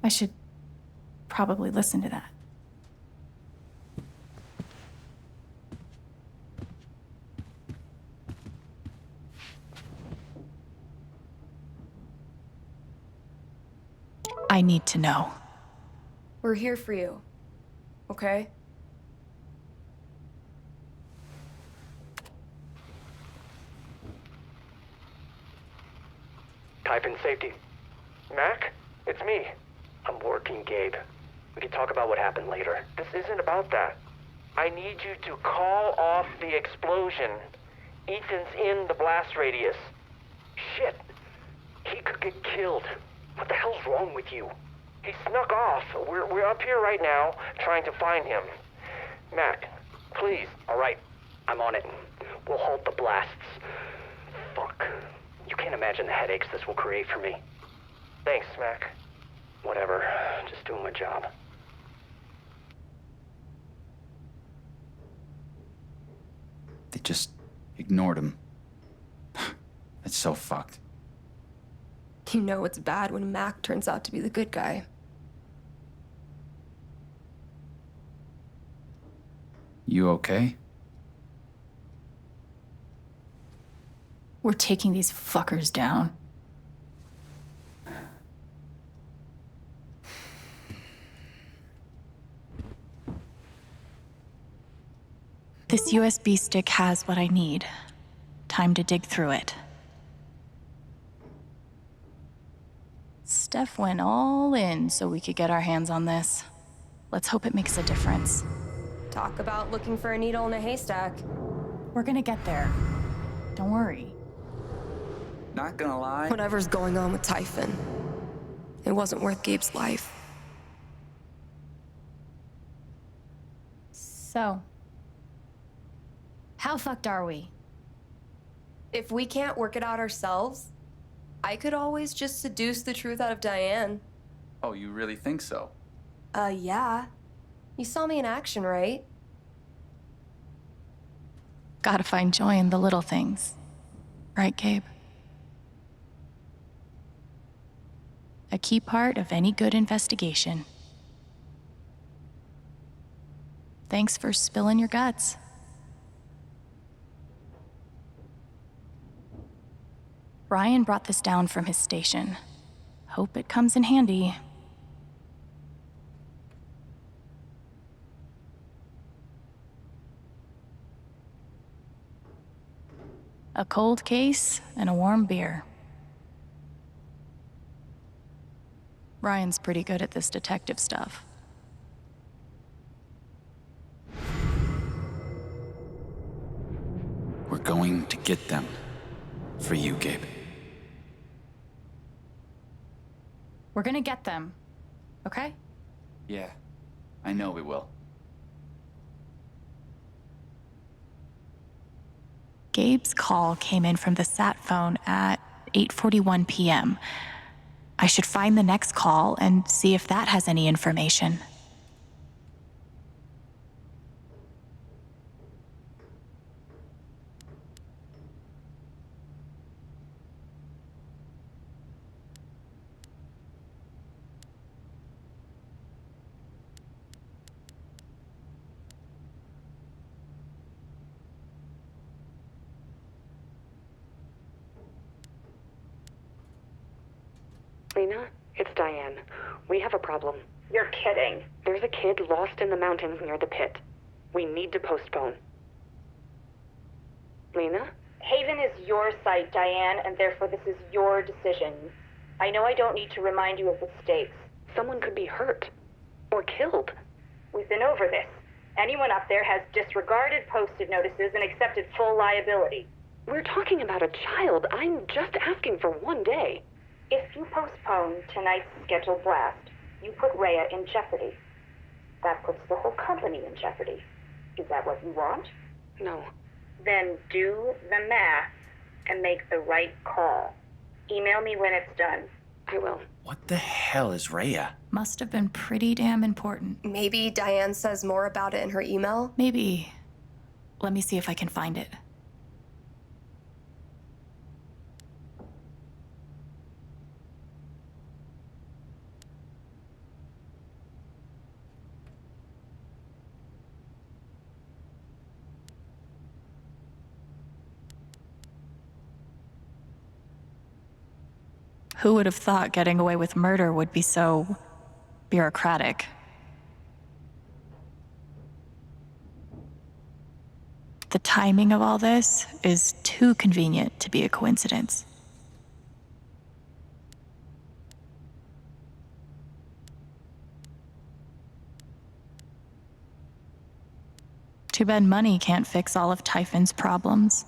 I should probably listen to that. I need to know. We're here for you, okay? Typhon safety. Mac? It's me. I'm working, Gabe. We can talk about what happened later. This isn't about that. I need you to call off the explosion. Ethan's in the blast radius. Shit. He could get killed. What the hell's wrong with you? He snuck off. We're up here right now, trying to find him. Mac, please. All right. I'm on it. We'll halt the blasts. Fuck. You can't imagine the headaches this will create for me. Thanks, Mac. Whatever. Just doing my job. they just ignored him. It's so fucked. You know it's bad when Mac turns out to be the good guy. You okay? We're taking these fuckers down. This USB stick has what I need. Time to dig through it. Steph went all in so we could get our hands on this. Let's hope it makes a difference. Talk about looking for a needle in a haystack. We're gonna get there. Don't worry. Not gonna lie. Whatever's going on with Typhon, it wasn't worth Gabe's life. So, how fucked are we? If we can't work it out ourselves, I could always just seduce the truth out of Diane. Oh, you really think so? Yeah. You saw me in action, right? Gotta find joy in the little things. Right, Gabe? A key part of any good investigation. Thanks for spilling your guts. Ryan brought this down from his station. Hope it comes in handy. A cold case and a warm beer. Ryan's pretty good at this detective stuff. We're going to get them. For you, Gabe. We're gonna get them, okay? Yeah, I know we will. Gabe's call came in from the sat phone at 8:41 p.m. I should find the next call and see if that has any information. Lena, it's Diane. We have a problem. You're kidding. There's a kid lost in the mountains near the pit. We need to postpone. Lena? Haven is your site, Diane, and therefore this is your decision. I know I don't need to remind you of the stakes. Someone could be hurt. Or killed. We've been over this. Anyone up there has disregarded posted notices and accepted full liability. We're talking about a child. I'm just asking for one day. If you postpone tonight's scheduled blast, you put Rhea in jeopardy. That puts the whole company in jeopardy. Is that what you want? No. Then do the math and make the right call. Email me when it's done. I will. What the hell is Rhea? Must have been pretty damn important. Maybe Diane says more about it in her email? Maybe. Let me see if I can find it. Who would have thought getting away with murder would be so bureaucratic? The timing of all this is too convenient to be a coincidence. Too bad money can't fix all of Typhon's problems.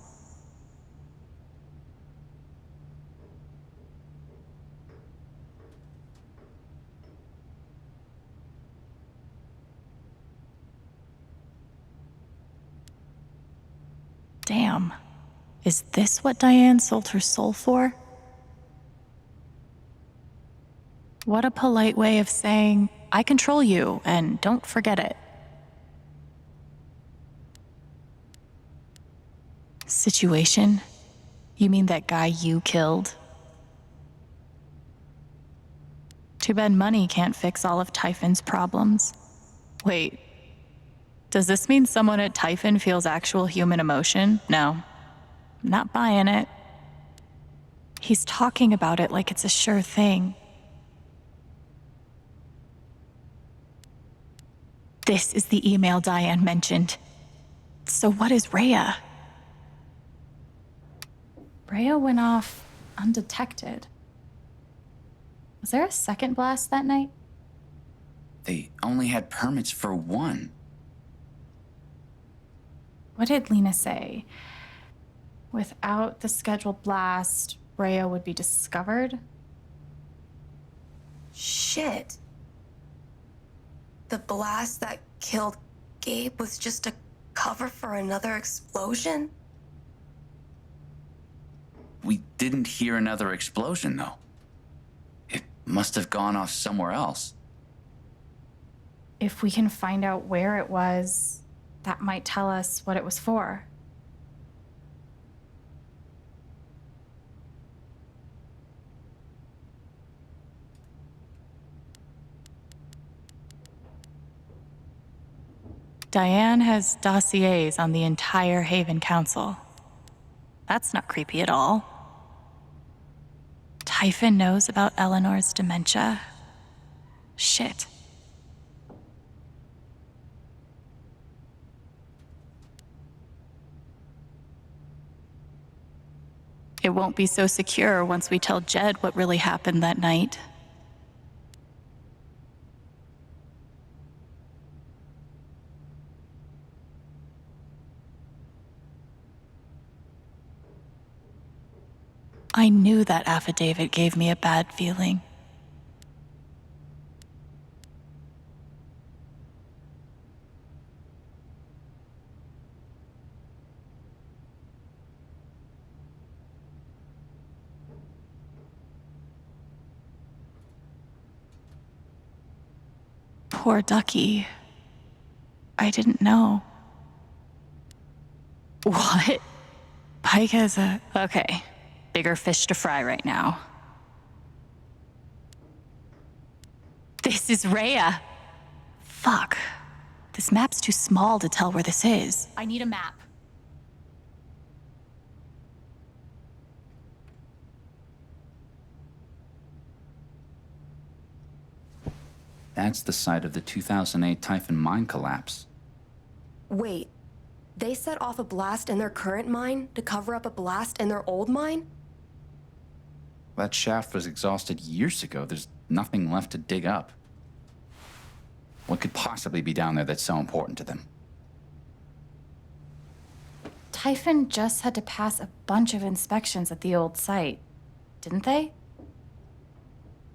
Damn. Is this what Diane sold her soul for? What a polite way of saying, I control you, and don't forget it. Situation? You mean that guy you killed? Too bad money can't fix all of Typhon's problems. Wait. Does this mean someone at Typhon feels actual human emotion? No. Not buying it. He's talking about it like it's a sure thing. This is the email Diane mentioned. So what is Rhea? Rhea went off undetected. Was there a second blast that night? They only had permits for one. What did Lena say? Without the scheduled blast, Rhea would be discovered? Shit. The blast that killed Gabe was just a cover for another explosion? We didn't hear another explosion, though. It must have gone off somewhere else. If we can find out where it was, that might tell us what it was for. Diane has dossiers on the entire Haven Council. That's not creepy at all. Typhon knows about Eleanor's dementia. Shit. It won't be so secure once we tell Jed what really happened that night. I knew that affidavit gave me a bad feeling. Poor Ducky. I didn't know. What? Pike has a... Okay. Bigger fish to fry right now. This is Rhea. Fuck. This map's too small to tell where this is. I need a map. That's the site of the 2008 Typhon mine collapse. Wait, they set off a blast in their current mine to cover up a blast in their old mine? That shaft was exhausted years ago. There's nothing left to dig up. What could possibly be down there that's so important to them? Typhon just had to pass a bunch of inspections at the old site, didn't they?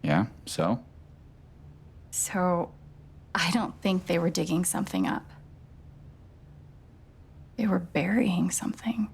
Yeah, so? So, I don't think they were digging something up. They were burying something.